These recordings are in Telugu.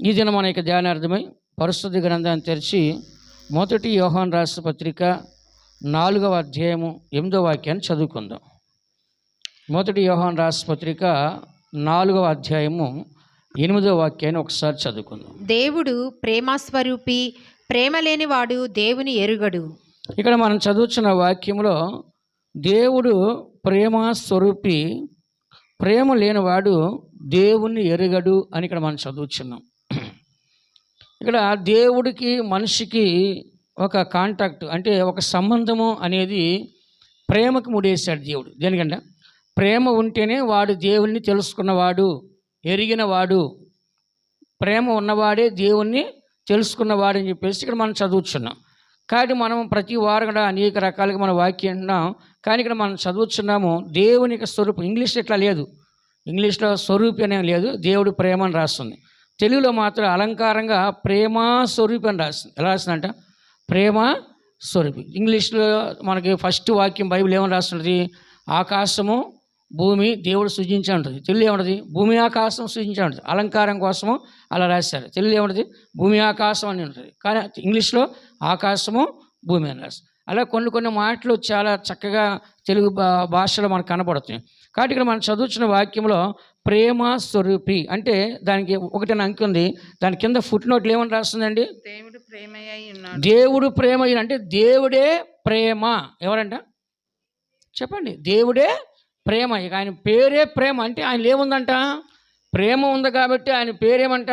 ఈ దినం మన యొక్క ధ్యానార్థమై పరిశుద్ధ గ్రంథాన్ని తెరిచి మొదటి యోహాను రాసిన పత్రిక 4వ అధ్యాయము 8వ వాక్యాన్ని చదువుకుందాం. మొదటి యోహాను రాసిన పత్రిక 4వ అధ్యాయము 8వ వాక్యాన్ని ఒకసారి చదువుకుందాం. దేవుడు ప్రేమస్వరూపి, ప్రేమ లేనివాడు దేవుని ఎరుగడు. ఇక్కడ మనం చదువుతున్న వాక్యంలో దేవుడు ప్రేమ స్వరూపి, ప్రేమ లేనివాడు దేవుణ్ణి ఎరుగడు అని ఇక్కడ మనం చదువుతున్నాం. ఇక్కడ దేవుడికి మనిషికి ఒక కాంటాక్ట్ అంటే ఒక సంబంధము అనేది ప్రేమకు ముడేశాడు దేవుడు. దేనికంటే ప్రేమ ఉంటేనే వాడు దేవుణ్ణి తెలుసుకున్నవాడు, ఎరిగినవాడు, ప్రేమ ఉన్నవాడే దేవుణ్ణి తెలుసుకున్నవాడు అని చెప్పేసి ఇక్కడ మనం చదువుతున్నాం. కాబట్టి మనం ప్రతి వారం కూడా అనేక రకాలుగా మన వాక్యం అంటున్నాం. కానీ ఇక్కడ మనం చదువుతున్నాము దేవునికి స్వరూపం. ఇంగ్లీష్లో ఇట్లా లేదు, ఇంగ్లీష్లో స్వరూపి అనే లేదు, దేవుడు ప్రేమ అని రాస్తుంది. తెలుగులో మాత్రం అలంకారంగా ప్రేమ స్వరూపి అని రాస్తుంది. ఎలా రాస్తుందంట? ప్రేమ స్వరూపి. ఇంగ్లీష్లో మనకి ఫస్ట్ వాక్యం బైబిల్ ఏమని రాస్తుంది? ఆకాశము భూమి దేవుడు సృజించే ఉంటుంది. తెలుగు ఏముంటుంది? భూమి ఆకాశం సృజించే ఉంటుంది. అలంకారం కోసము అలా రాశారు. తెలుగు ఏముంటుంది? భూమి ఆకాశం అని ఉంటుంది. కానీ ఇంగ్లీష్లో ఆకాశము భూమి అని రాస్తారు. అలా కొన్ని మాటలు చాలా చక్కగా తెలుగు భాషలో మనకు కనపడుతుంది. కాబట్టి ఇక్కడ మనం చదువుతున్న వాక్యంలో ప్రేమ స్వరూపి అంటే దానికి ఒకటి అంకి ఉంది. దాని కింద ఫుట్ నోట్లు ఏమని రాస్తుందండి? దేవుడు ప్రేమయ్య ఉన్నాడు. దేవుడు ప్రేమ అంటే దేవుడే ప్రేమ. ఎవరంట చెప్పండి? దేవుడే ప్రేమ. ఇక ఆయన పేరే ప్రేమ అంటే ఆయన ఏముందంట? ప్రేమ ఉంది కాబట్టి ఆయన పేరేమంట?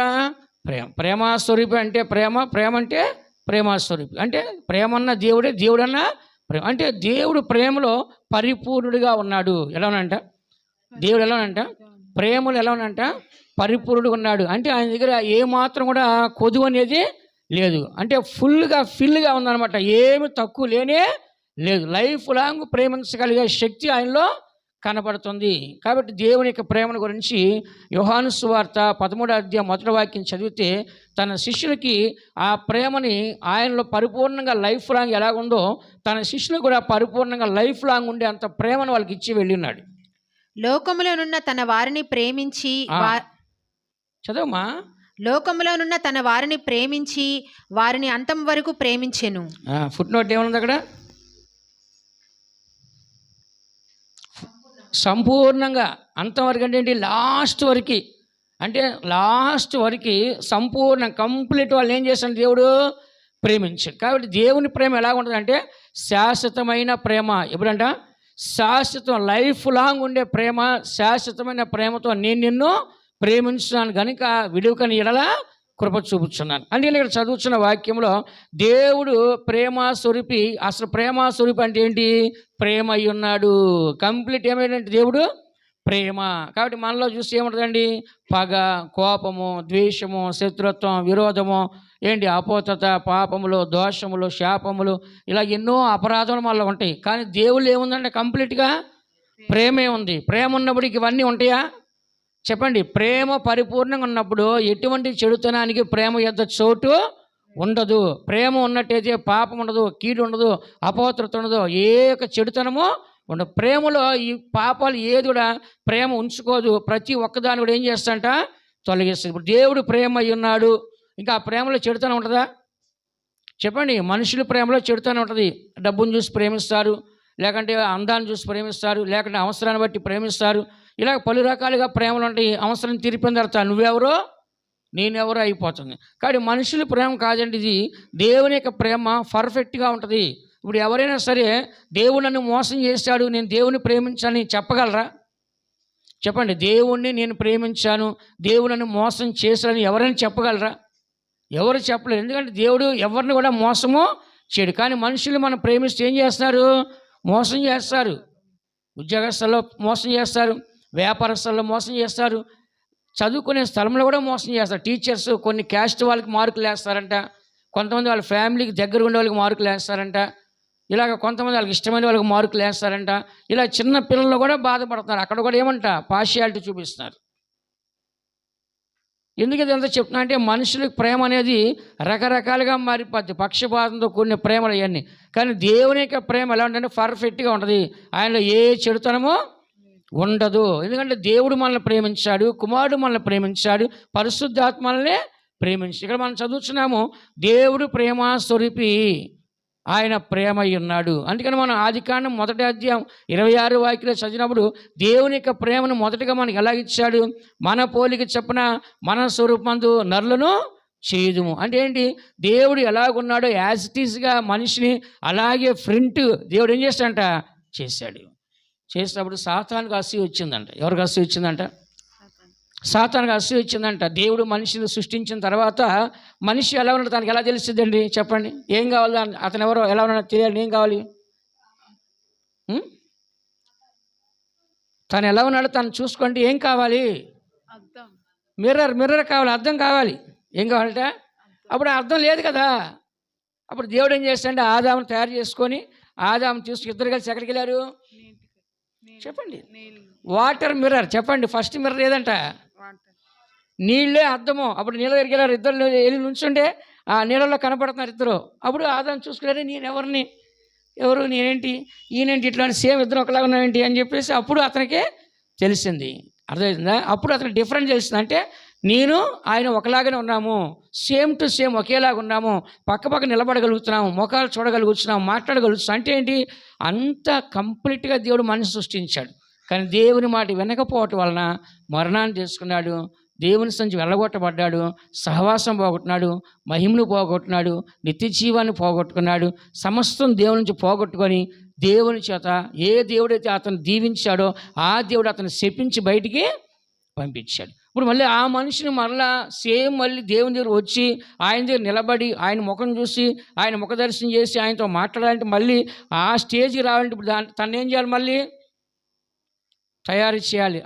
ప్రేమ. ప్రేమ స్వరూపి అంటే ప్రేమ, ప్రేమ అంటే ప్రేమస్వరూపి అంటే ప్రేమన్న దేవుడే, దేవుడన్న ప్రేమ అంటే దేవుడు ప్రేమలో పరిపూర్ణుడిగా ఉన్నాడు. ఎలానంట? దేవుడు ఎలానంట? ప్రేమలు ఎలానంట? పరిపూర్ణుడిగా ఉన్నాడు. అంటే ఆయన దగ్గర ఏమాత్రం కూడా కొదువు అనేది లేదు. అంటే ఫిల్గా ఉందన్నమాట. ఏమి తక్కువ లేనే లేదు. లైఫ్ లాంగ్ ప్రేమించగలిగే శక్తి ఆయనలో కనపడుతుంది. కాబట్టి దేవుని యొక్క ప్రేమను గురించి యోహాను సువార్త 13వ అధ్యాయం 1వ వాక్యం చదివితే తన శిష్యులకి ఆ ప్రేమని ఆయనలో పరిపూర్ణంగా లైఫ్ లాంగ్ ఎలాగుందో తన శిష్యులకు కూడా పరిపూర్ణంగా లైఫ్ లాంగ్ ఉండే అంత ప్రేమను వాళ్ళకి ఇచ్చి వెళ్ళినాడు. లోకములోనున్న తన వారిని ప్రేమించి చదవమా. లోకములోనున్న తన వారిని ప్రేమించి వారిని అంతం వరకు ప్రేమించెను. ఫుట్ నోట్ ఏమన్నది అక్కడ? సంపూర్ణంగా. అంతవరకు అంటే ఏంటి? లాస్ట్ వరకు. అంటే లాస్ట్ వరకు సంపూర్ణ కంప్లీట్ వాళ్ళు ఏం చేశాడు? దేవుడు ప్రేమించాడు. కాబట్టి దేవుని ప్రేమ ఎలా ఉంటుంది అంటే శాశ్వతమైన ప్రేమ. ఎప్పుడంట? శాశ్వతం, లైఫ్ లాంగ్ ఉండే ప్రేమ. శాశ్వతమైన ప్రేమతో నేను నిన్ను ప్రేమించున్నాను కనుక విడువకని ఎడల కృప చూపుచున్నాను. అంటే ఇక్కడ చదువుతున్న వాక్యంలో దేవుడు ప్రేమ స్వరూపి. అసలు ప్రేమ స్వరూపి అంటే ఏంటి? ప్రేమ అయి ఉన్నాడు. కంప్లీట్ ఏమైందంటే దేవుడు ప్రేమ. కాబట్టి మనలో చూసి ఏముంటుందండి? పగ, కోపము, ద్వేషము, శత్రుత్వం, విరోధము, ఏంటి అపోతత, పాపములు, దోషములు, శాపములు, ఇలా ఎన్నో అపరాధములు మనలో ఉంటాయి. కానీ దేవుళ్ళు ఏముందంటే కంప్లీట్గా ప్రేమే ఉంది. ప్రేమ ఉన్నప్పటికి ఇవన్నీ ఉంటాయా? చెప్పండి. ప్రేమ పరిపూర్ణంగా ఉన్నప్పుడు ఎటువంటి చెడుతనానికి ప్రేమ యొద్ద చోటు ఉండదు. ప్రేమ ఉన్నట్టయితే పాపం ఉండదు, కీడు ఉండదు, అపవిత్రత ఉండదు, ఏ యొక్క చెడుతనము ఉండదు. ప్రేమలో ఈ పాపాలు ఏది కూడా ప్రేమ ఉంచుకోదు. ప్రతి ఒక్కదాన్ని కూడా ఏం చేస్తాంట? తొలగిస్తుంది. ఇప్పుడు దేవుడు ప్రేమ అయి ఉన్నాడు. ఇంకా ఆ ప్రేమలో చెడుతనం ఉంటుందా? చెప్పండి. మనుషుల ప్రేమలో చెడుతనం ఉంటుంది. డబ్బును చూసి ప్రేమిస్తారు, లేకంటే అందాన్ని చూసి ప్రేమిస్తారు, లేకంటే అవసరాన్ని బట్టి ప్రేమిస్తారు. ఇలా పలు రకాలుగా ప్రేమలు ఉంటాయి. అవసరం తీరిపోయిన తర్వాత నువ్వెవరో నేనెవరో అయిపోతుంది. కాబట్టి మనుషుల ప్రేమ కాదండి ఇది. దేవుని యొక్క ప్రేమ పర్ఫెక్ట్గా ఉంటుంది. ఇప్పుడు ఎవరైనా సరే దేవుడు నన్ను మోసం చేశాడు, నేను దేవుని ప్రేమించాలని చెప్పగలరా? చెప్పండి. దేవుణ్ణి నేను ప్రేమించాను, దేవుడు నన్ను మోసం చేశాడని ఎవరైనా చెప్పగలరా? ఎవరు చెప్పలేరు. ఎందుకంటే దేవుడు ఎవరిని కూడా మోసము చేయడు. కానీ మనుషులు మనం ప్రేమిస్తే ఏం చేస్తున్నారు? మోసం చేస్తారు. ఉద్యోగస్తుల్లో మోసం చేస్తారు, వ్యాపారస్తుల్లో మోసం చేస్తారు, చదువుకునే స్థలంలో కూడా మోసం చేస్తారు. టీచర్స్ కొన్ని క్యాస్ట్ వాళ్ళకి మార్కులు వేస్తారంట, కొంతమంది వాళ్ళ ఫ్యామిలీకి దగ్గర ఉండే వాళ్ళకి మార్కులు వేస్తారంట, ఇలాగ కొంతమంది వాళ్ళకి ఇష్టమైన వాళ్ళకి మార్కులు వేస్తారంట. ఇలా చిన్న పిల్లలు కూడా బాధపడుతున్నారు. అక్కడ కూడా ఏమంట? పార్షియాలిటీ చూపిస్తున్నారు. ఎందుకు ఇదంతా చెప్తున్నా అంటే మనుషులకు ప్రేమ అనేది రకరకాలుగా మారిపోద్ది. పక్షపాతంతో కూడిన ప్రేమలు అవన్నీ. కానీ దేవుని యొక్క ప్రేమ ఎలా ఉంటుందంటే పర్ఫెక్ట్గా ఉంటుంది. ఆయనలో ఏ చెడుతనమో ఉండదు. ఎందుకంటే దేవుడు మనల్ని ప్రేమించాడు, కుమారుడు మనల్ని ప్రేమించాడు, పరిశుద్ధాత్మల్ని ప్రేమించి. ఇక్కడ మనం చదువుతున్నాము దేవుడు ప్రేమ స్వరూపి, ఆయన ప్రేమ అయి ఉన్నాడు. అందుకని మనం ఆదికాండం 1వ అధ్యాయం 26 వాక్యంలో చదివినప్పుడు దేవుని యొక్క ప్రేమను మొదటగా మనకి ఎలాగిచ్చాడు? మన పోలిక చొప్పున మన స్వరూపమందు నరులను చేయుదుము. అంటే ఏంటి? దేవుడు ఎలాగున్నాడో యాజ్ ఇట్ ఈస్గా మనిషిని అలాగే ఫ్రంట్ దేవుడు ఏం చేస్తాడంట? చేశాడు. చేసినప్పుడు సాతానుకు అసూయ వచ్చిందంట. ఎవరికి అసూయ వచ్చిందంట? సాతానుకు అసూయ వచ్చిందంట. దేవుడు మనిషిని సృష్టించిన తర్వాత మనిషి ఎలా ఉన్నాడు తనకి ఎలా తెలుస్తుందండి? చెప్పండి. ఏం కావాలి? అతను ఎవరో ఎలా ఉన్నాడో తెలియాలి. ఏం కావాలి? తను ఎలా ఉన్నాడో తను చూసుకోండి. ఏం కావాలి? మిర్రర్ కావాలి, అద్దం కావాలి. ఏం కావాలంట? అప్పుడు అర్థం లేదు కదా. అప్పుడు దేవుడు ఏం చేస్తాడంటే ఆదామును తయారు చేసుకొని ఆదాము తీసుకు ఇద్దరు కలిసి ఎక్కడికి వెళ్ళారు? చెప్పండి. Water mirror. చెప్పండి. ఫస్ట్ మిర్రర్ ఏదంట? నీళ్ళే అద్దము. అప్పుడు నీళ్ళ దగ్గరికి వెళ్ళారు. ఇద్దరు వెళ్ళి నుంచుంటే ఆ నీళ్ళలో కనపడుతున్నారు ఇద్దరు. అప్పుడు ఆదాము చూసుకున్నారే, నేను ఎవరు నేనేంటి, ఈయనేంటి, ఇట్లాంటి సేమ్ ఇద్దరు ఒకలాగా ఉన్నాయేంటి అని చెప్పేసి అప్పుడు అతనికి తెలిసింది. అర్థమవుతుందా? అప్పుడు అతనికి డిఫరెంట్ తెలిసింది. అంటే నేను ఆయన ఒకలాగానే ఉన్నాము, సేమ్ టు సేమ్ ఒకేలాగా ఉన్నాము, పక్క నిలబడగలుగుతున్నాము, ముఖాలు చూడగలుగుతున్నాము, మాట్లాడగలుగుతున్నాం. అంటే ఏంటి? అంత కంప్లీట్గా దేవుడు మనిషి సృష్టించాడు. కానీ దేవుని మాట వినకపోవటం వలన మరణాన్ని చేసుకున్నాడు, దేవుని సంచి వెళ్ళగొట్టబడ్డాడు, సహవాసం పోగొట్టున్నాడు, మహిమను పోగొట్టున్నాడు, నిత్య జీవాన్ని పోగొట్టుకున్నాడు. సమస్తం దేవుని నుంచి పోగొట్టుకొని దేవుని చేత ఏ దేవుడైతే అతను దీవించాడో ఆ దేవుడు అతను శపించి బయటికి పంపించాడు. ఇప్పుడు మళ్ళీ ఆ మనిషిని మరలా సేమ్ మళ్ళీ దేవుని దగ్గర వచ్చి ఆయన దగ్గర నిలబడి ఆయన ముఖం చూసి ఆయన ముఖ దర్శనం చేసి ఆయనతో మాట్లాడాలంటే మళ్ళీ ఆ స్టేజ్కి రావాలంటే ఇప్పుడు తను ఏం చేయాలి? మళ్ళీ తయారు చేయాలి.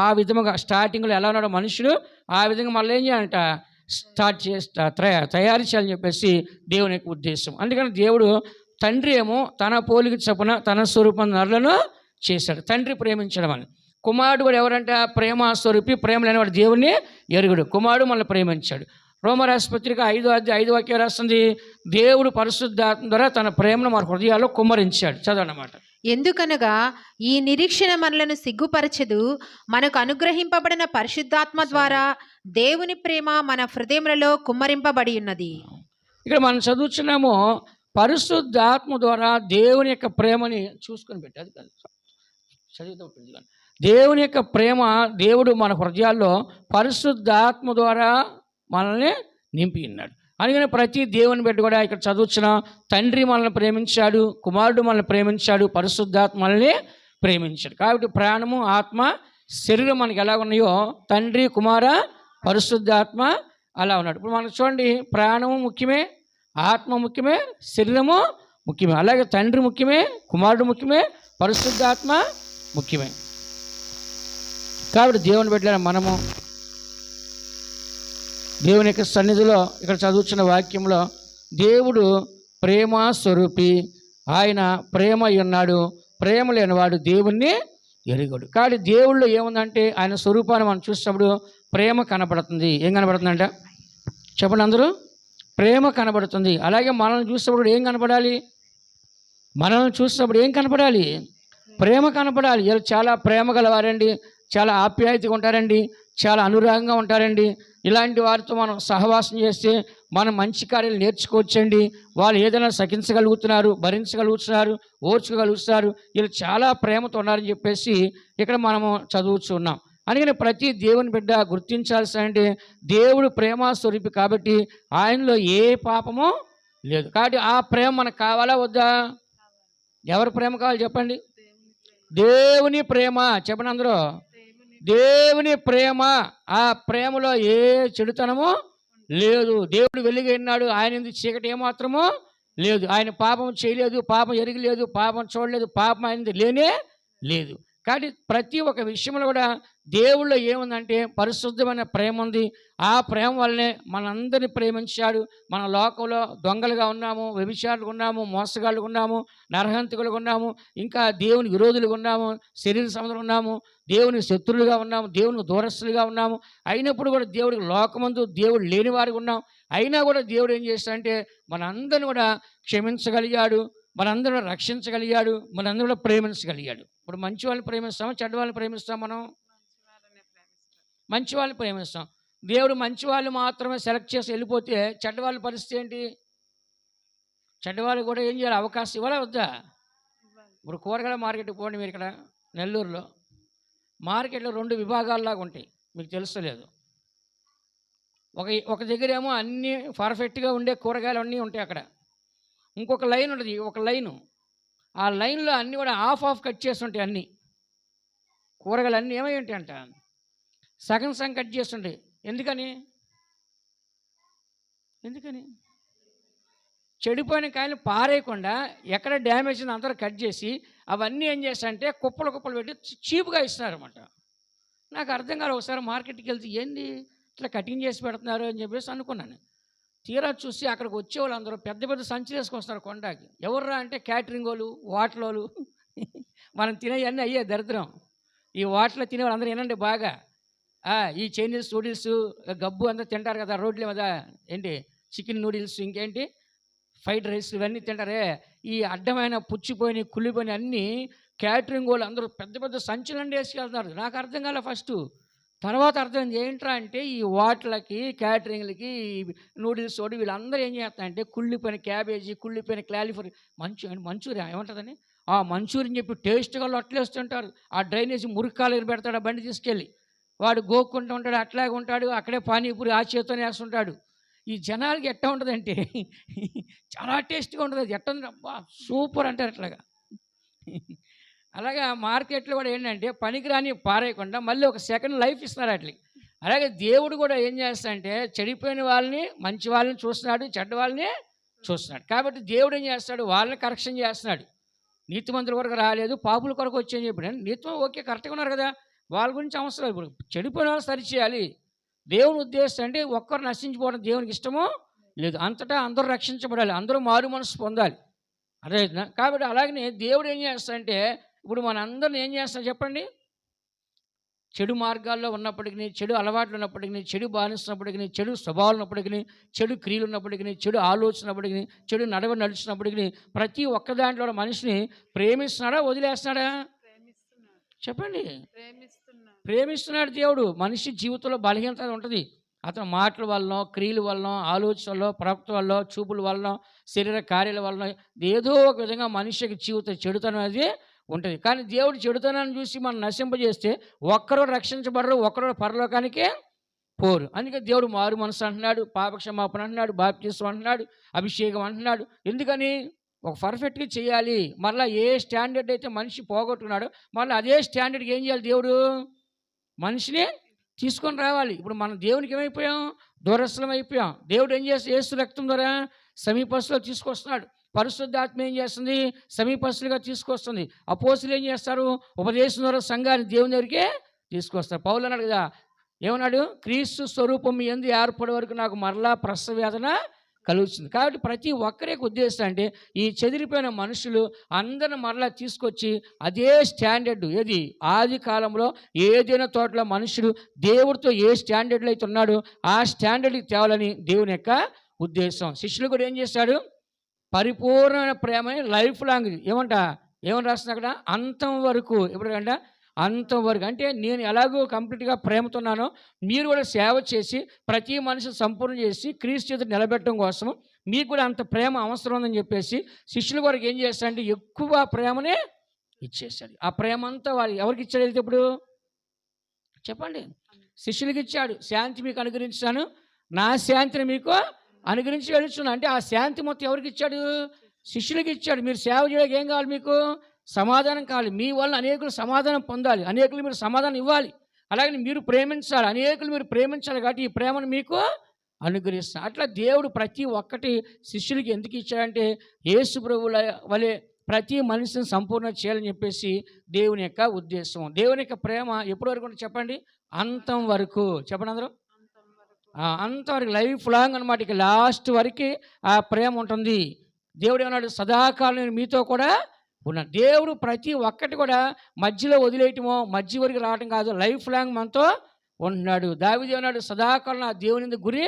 ఆ విధముగా స్టార్టింగ్లో ఎలా ఉన్నాడో మనుషుడు ఆ విధంగా మళ్ళీ ఏం చేయాలంట? తయారు చేయాలని చెప్పేసి దేవుని యొక్క ఉద్దేశం. అందుకని దేవుడు తండ్రి ఏమో తన పోలిక చొప్పున తన స్వరూపం నరులను చేశాడు. తండ్రి ప్రేమించడం అని. కుమారుడు కూడా ఎవరంట? ప్రేమ స్వరూపి. ప్రేమ లేనివాడు దేవుణ్ణి ఎరుగుడు. కుమారుడు మనల్ని ప్రేమించాడు. రోమరాష్ట్రపత్రిక 5వ అధ్యాయం 5వ వాక్యం రాస్తుంది, దేవుడు పరిశుద్ధాత్మ ద్వారా తన ప్రేమను మన హృదయాల్లో కుమ్మరించాడు. చదవనమాట. ఎందుకనగా ఈ నిరీక్షణ మనలను సిగ్గుపరచదు, మనకు అనుగ్రహింపబడిన పరిశుద్ధాత్మ ద్వారా దేవుని ప్రేమ మన హృదయములలో కుమ్మరింపబడి ఉన్నది. ఇక్కడ మనం చదువుతున్నాము పరిశుద్ధాత్మ ద్వారా దేవుని యొక్క ప్రేమని చూసుకొని పెట్టాది కాదు, చదువుతాం. దేవుని యొక్క ప్రేమ దేవుడు మన హృదయాల్లో పరిశుద్ధాత్మ ద్వారా మనల్ని నింపి ఉన్నాడు. అందుకని ప్రతి దేవుని బిడ్డ కూడా ఇక్కడ చదువుతున్న తండ్రి మనల్ని ప్రేమించాడు, కుమారుడు మనల్ని ప్రేమించాడు, పరిశుద్ధాత్మ మనల్ని ప్రేమించాడు. కాబట్టి ప్రాణము, ఆత్మ, శరీరం మనకి ఎలా ఉన్నాయో తండ్రి, కుమార, పరిశుద్ధాత్మ అలా ఉన్నాడు. ఇప్పుడు మనకు చూడండి, ప్రాణము ముఖ్యమే, ఆత్మ ముఖ్యమే, శరీరము ముఖ్యమే. అలాగే తండ్రి ముఖ్యమే, కుమారుడు ముఖ్యమే, పరిశుద్ధాత్మ ముఖ్యమే. కాబట్టి దేవుని బిడ్డలైన మనము దేవుని యొక్క సన్నిధిలో ఇక్కడ చదువుతున్న వాక్యంలో దేవుడు ప్రేమ స్వరూపి, ఆయన ప్రేమ ఉన్నాడు, ప్రేమ లేనివాడు దేవుణ్ణి ఎరుగడు. కాబట్టి దేవుళ్ళు ఏముందంటే ఆయన స్వరూపాన్ని మనం చూసినప్పుడు ప్రేమ కనబడుతుంది. ఏం కనబడుతుందంట? చెప్పండి అందరూ. ప్రేమ కనబడుతుంది. అలాగే మనల్ని చూసినప్పుడు ఏం కనపడాలి? మనల్ని చూసినప్పుడు ఏం కనపడాలి? ప్రేమ కనపడాలి. చాలా ప్రేమ గలవారండి, చాలా ఆప్యాయతగా ఉంటారండి, చాలా అనురాగంగా ఉంటారండి. ఇలాంటి వారితో మనం సహవాసం చేస్తే మనం మంచి కార్యాలు నేర్చుకోవచ్చండి. వాళ్ళు ఏదైనా సహించగలుగుతున్నారు, భరించగలుగుతున్నారు, ఓర్చుకోగలుగుతున్నారు, వీళ్ళు చాలా ప్రేమతో ఉన్నారని చెప్పేసి ఇక్కడ మనము చదువుతున్నాం. అందుకని ప్రతి దేవుని బిడ్డ గుర్తించాల్సిందంటే దేవుడు ప్రేమ స్వరూపి కాబట్టి ఆయనలో ఏ పాపము లేదు. కాబట్టి ఆ ప్రేమ మనకు కావాలా వద్దా? ఎవరి ప్రేమ కావాలి చెప్పండి? దేవుని ప్రేమ. చెప్పండి అందరూ. దేవుని ప్రేమ. ఆ ప్రేమలో ఏ చెడుతనము లేదు. దేవుడు వెలుగైనాడు, ఆయన ఎందుకు చీకటి ఏమాత్రమో లేదు. ఆయన పాపం చేయలేదు, పాపం ఎరగలేదు, పాపం చూడలేదు, పాపం ఆయనది లేనే లేదు. కాబట్టి ప్రతి ఒక్క విషయంలో కూడా దేవుళ్ళో ఏముందంటే పరిశుద్ధమైన ప్రేమ ఉంది. ఆ ప్రేమ వల్లనే మనందరినీ ప్రేమించాడు. మన లోకంలో దొంగలుగా ఉన్నాము, వ్యభిచారులుగా ఉన్నాము, మోసగాళ్ళుగా ఉన్నాము, నరహంతకులుగా ఉన్నాము, ఇంకా దేవుని విరోధులుగా ఉన్నాము, శరీర సంబంధులు ఉన్నాము, దేవునికి శత్రువులుగా ఉన్నాము, దేవునికి దూరస్తులుగా ఉన్నాము. అయినప్పుడు కూడా దేవుడికి లోకమందు దేవుడు లేని వారికి ఉన్నాం. అయినా కూడా దేవుడు ఏం చేస్తాడంటే మనందరిని కూడా క్షమించగలిగాడు, మనందరూ రక్షించగలిగాడు, మనందరూ కూడా ప్రేమించగలిగాడు. ఇప్పుడు మంచి వాళ్ళని ప్రేమిస్తాము, చెడ్డ వాళ్ళని ప్రేమిస్తాం. మనం మంచి వాళ్ళని ప్రేమిస్తాం. దేవుడు మంచి వాళ్ళు మాత్రమే సెలెక్ట్ చేసి వెళ్ళిపోతే చెడ్డవాళ్ళ పరిస్థితి ఏంటి? చెడ్డవాళ్ళు కూడా ఏం చేయాలి? అవకాశం ఇవ్వాలా వద్దా? ఇప్పుడు కూరగాయల మార్కెట్కి పోండి మీరు, ఇక్కడ నెల్లూరులో మార్కెట్లో 2 విభాగాల్లాగా ఉంటాయి, మీకు తెలుస్తలేదు. ఒక దగ్గర ఏమో అన్నీ పర్ఫెక్ట్గా ఉండే కూరగాయలు అన్నీ ఉంటాయి అక్కడ. ఇంకొక లైన్ ఉంటుంది, ఒక లైను. ఆ లైన్లో అన్నీ కూడా హాఫ్ కట్ చేసి ఉంటాయి. అన్నీ కూరగాయలు అన్నీ ఏమై ఉంటాయి అంట, సగం కట్ చేసి ఉంటాయి. ఎందుకని? చెడిపోయిన కాయలు పారేయకుండా ఎక్కడ డ్యామేజ్ అందరూ కట్ చేసి అవన్నీ ఏం చేస్తారంటే కుప్పలు పెట్టి చీప్గా ఇస్తున్నారన్నమాట. నాకు అర్థం కాదు. ఒకసారి మార్కెట్కి వెళ్తే ఏంది ఇట్లా కటింగ్ చేసి పెడుతున్నారు అని చెప్పేసి అనుకున్నాను. తీరా చూసి అక్కడికి వచ్చే వాళ్ళు అందరూ పెద్ద సంచులు వేసుకొస్తారు కొండకి. ఎవర్రా అంటే క్యాటరింగ్ వాళ్ళు, హోటల్ మనం తినేవన్నీ అయ్యే దరిద్రం. ఈ హోటల్లో తినేవాళ్ళు అందరూ ఏనండి బాగా ఈ చైనీస్ నూడిల్స్ గబ్బు అంతా తింటారు కదా రోడ్ల మీద. ఏంటి చికెన్ నూడిల్స్, ఇంకేంటి ఫ్రైడ్ రైస్, ఇవన్నీ తింటారే. ఈ అడ్డమైన పుచ్చిపోయిన కుళ్ళిపోయిన అన్నీ క్యాటరింగ్ వాళ్ళు అందరూ పెద్ద సంచులండి వేసుకెళ్తున్నారు. నాకు అర్థం కాలే ఫస్ట్. తర్వాత అర్థం ఏంట్రా అంటే ఈ హోటళ్ళకి, క్యాటరింగ్లకి, నూడిల్స్ తోటి వీళ్ళందరూ ఏం చేస్తారంటే కుళ్ళిపోయిన క్యాబేజీ, కుళ్ళిపోయిన క్లాలిఫర్, మంచూరియా ఏమంటుందని ఆ మంచూరియన్ చెప్పి టేస్ట్గా లొట్టలేస్తుంటారు. ఆ డ్రైనేజీ మురికాలు పెడతాడు ఆ బండి తీసుకెళ్ళి, వాడు గోక్కుంటూ ఉంటాడు, అట్లాగే ఉంటాడు. అక్కడే పానీపూరి ఆ చేతితోనే వేస్తుంటాడు. ఈ జనాలకి ఎట్లా ఉంటుందంటే చాలా టేస్ట్గా ఉంటుంది. అది ఎట్లా ఉంది అబ్బా సూపర్ అంటారు అట్లాగా. అలాగే మార్కెట్లో కూడా ఏంటంటే పనికిరాని పారేయకుండా మళ్ళీ ఒక సెకండ్ లైఫ్ ఇస్తున్నారు వాటికి. అలాగే దేవుడు కూడా ఏం చేస్తాడంటే చెడిపోయిన వాళ్ళని, మంచి వాళ్ళని చూస్తున్నాడు, చెడ్డ వాళ్ళని చూస్తున్నాడు. కాబట్టి దేవుడు ఏం చేస్తాడు? వాళ్ళని కరెక్షన్ చేస్తున్నాడు. నీతిమంతుల కొరకు రాలేదు, పాపుల కొరకు వచ్చి చెప్పాడు. నీతిమ ఓకే కరెక్ట్గా ఉన్నారు కదా, వాళ్ళ గురించి అవసరం. ఇప్పుడు చెడిపోయిన వాళ్ళు సరిచేయాలి. దేవుని ఉద్దేశం అంటే ఒక్కరు నశించిపోవడం దేవునికి ఇష్టమో లేదు. అంతటా అందరూ రక్షించబడాలి, అందరూ మారు మనసు పొందాలి. అదే కాబట్టి అలాగనే దేవుడు ఏం చేస్తాడంటే ఇప్పుడు మనందరిని ఏం చేస్తాడు చెప్పండి? చెడు మార్గాల్లో ఉన్నప్పటికీ, చెడు అలవాట్లు ఉన్నప్పటికీ, చెడు బానిస్తున్నప్పటికీ, చెడు స్వభావాలు ఉన్నప్పటికీ, చెడు క్రియలు ఉన్నప్పటికీ, చెడు ఆలోచన ఉన్నప్పటికీ, చెడు నడుచున్నప్పటికీ ప్రతి ఒక్క దాంట్లో మనిషిని ప్రేమిస్తున్నాడా వదిలేస్తున్నాడా? చెప్పండి. ప్రేమిస్తున్నాడు దేవుడు. మనిషి జీవితంలో బలహీనత ఉంటుంది. అతని మాటల వలన, క్రియల వలన, ఆలోచనలో, ప్రవక్త వల్ల, చూపుల వలన, శరీర కార్యాల వలన ఏదో ఒక విధంగా మనిషికి జీవితం చెడుతనం అనేది ఉంటుంది. కానీ దేవుడు చెడుతనాన్ని చూసి మనం నశింపజేస్తే ఒక్కరు రక్షించబడరు, ఒక్కరు పరలోకానికే పోరు. అందుకే దేవుడు మారు మనసు అంటున్నాడు, పాపక్షమాపణ అంటున్నాడు, బాప్తిస్మం అంటున్నాడు, అభిషేకం అంటున్నాడు. ఎందుకని? ఒక పర్ఫెక్ట్గా చేయాలి. మళ్ళీ ఏ స్టాండర్డ్ అయితే మనిషి పోగొట్టుకున్నాడో మళ్ళీ అదే స్టాండర్డ్కి ఏం చేయాలి? దేవుడు మనిషిని తీసుకొని రావాలి. ఇప్పుడు మనం దేవునికి ఏమైపోయాం? దూరస్థలం అయిపోయాం. దేవుడు ఏం చేస్తే యేసు రక్తం ద్వారా సమీపస్తులో తీసుకొస్తున్నాడు. పరిశుద్ధాత్మ ఏం చేస్తుంది? సమీపస్తులుగా తీసుకొస్తుంది. అపోస్తులు ఏం చేస్తారు? ఉపదేశం ద్వారా సంఘాన్ని దేవుని దగ్గరికే తీసుకొస్తారు. పౌలు అన్నాడు కదా, ఏమన్నాడు? క్రీస్తు స్వరూపం మీ యందు ఏర్పడే వరకు నాకు మరలా ప్రసవ వేదన కలుగుతుంది. కాబట్టి ప్రతి ఒక్కరికి ఉద్దేశం అంటే ఈ చెదిరిపోయిన మనుషులు అందరిని మరలా తీసుకొచ్చి అదే స్టాండర్డ్, ఏది ఆది కాలంలో ఏదైనా తోటలో మనుషుడు దేవుడితో ఏ స్టాండర్డ్లో అయితే ఉన్నాడో ఆ స్టాండర్డ్కి తేవాలని దేవుని యొక్క ఉద్దేశం. శిష్యులు కూడా ఏం చేశాడు? పరిపూర్ణమైన ప్రేమని లైఫ్ లాంగ్ ఏమని రాస్తుంది అక్కడ? అంతం వరకు. ఎప్పుడంట? అంతం వరకు. అంటే నేను ఎలాగో కంప్లీట్గా ప్రేమతున్నానో మీరు కూడా సేవ చేసి ప్రతి మనిషిని సంపూర్ణ చేసి క్రీస్తు చేత నిలబెట్టడం కోసం మీకు కూడా అంత ప్రేమ అవసరం ఉందని చెప్పేసి శిష్యుల కొరకు ఏం చేస్తాడంటే ఎక్కువ ప్రేమనే ఇచ్చేసాడు. ఆ ప్రేమ అంతా వాళ్ళు ఎవరికి ఇచ్చాడు వెళ్తే ఇప్పుడు చెప్పండి? శిష్యులకి ఇచ్చాడు. శాంతి మీకు అనుగ్రహించాను, నా శాంతిని మీకు అనుగ్రహించి వెళ్తున్నాను. అంటే ఆ శాంతి మొత్తం ఎవరికి ఇచ్చాడు? శిష్యులకి ఇచ్చాడు. మీరు సేవ చేయడానికి ఏం కావాలి? మీకు సమాధానం కావాలి. మీ వల్ల అనేకులు సమాధానం పొందాలి, అనేకులు మీరు సమాధానం ఇవ్వాలి. అలాగే మీరు ప్రేమించాలి, అనేకులు మీరు ప్రేమించాలి. కాబట్టి ఈ ప్రేమను మీకు అనుగ్రహిస్తాను. అట్లా దేవుడు ప్రతి ఒక్కటి శిష్యులకి ఎందుకు ఇచ్చాడంటే యేసు ప్రభువుల వలె ప్రతి మనిషిని సంపూర్ణ చేయాలని చెప్పేసి దేవుని యొక్క ఉద్దేశం. దేవుని యొక్క ప్రేమ ఎప్పటి వరకు ఉంటుంది చెప్పండి? అంతం వరకు. చెప్పండి అందరూ. అంతవరకు లైఫ్ లాంగ్ అనమాట. ఇక లాస్ట్ వరకు ఆ ప్రేమ ఉంటుంది. దేవుడు ఏమన్నాడు? సదాకాలం నేను మీతో కూడా ఉన్నాడు. దేవుడు ప్రతి ఒక్కటి కూడా మధ్యలో వదిలేయటమో మధ్య వరకు రావటం కాదు, లైఫ్ లాంగ్ మనతో ఉన్నాడు. దావీదు ఏమన్నాడు? సదాకాలం నా దేవుని గురి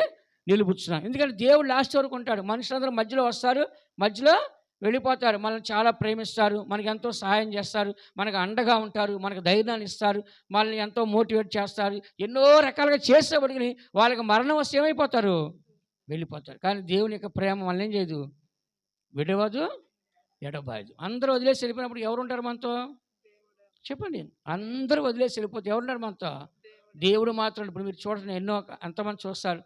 నిలుపుచ్చున్నాను. ఎందుకంటే దేవుడు లాస్ట్ వరకు ఉంటాడు. మనుషులందరూ మధ్యలో వస్తారు, మధ్యలో వెళ్ళిపోతారు. మనల్ని చాలా ప్రేమిస్తారు, మనకి ఎంతో సహాయం చేస్తారు, మనకు అండగా ఉంటారు, మనకు ధైర్యాన్ని ఇస్తారు, మనల్ని ఎంతో మోటివేట్ చేస్తారు. ఎన్నో రకాలుగా చేసేప్పటికి వాళ్ళకి మరణం వస్తే ఏమైపోతారు? వెళ్ళిపోతారు. కానీ దేవుని యొక్క ప్రేమ మనల్ని ఏం చేయదు, విడవదు, ఎడబాయదు. అందరూ వదిలేసి వెళ్ళిపోయినప్పుడు ఎవరు ఉంటారు మనతో? చెప్పండి. అందరూ వదిలేసి వెళ్ళిపోతే ఎవరున్నారు మనతో? దేవుడు మాత్రం. ఇప్పుడు మీరు చూడండి, ఎన్నో ఎంతమంది చూస్తారు,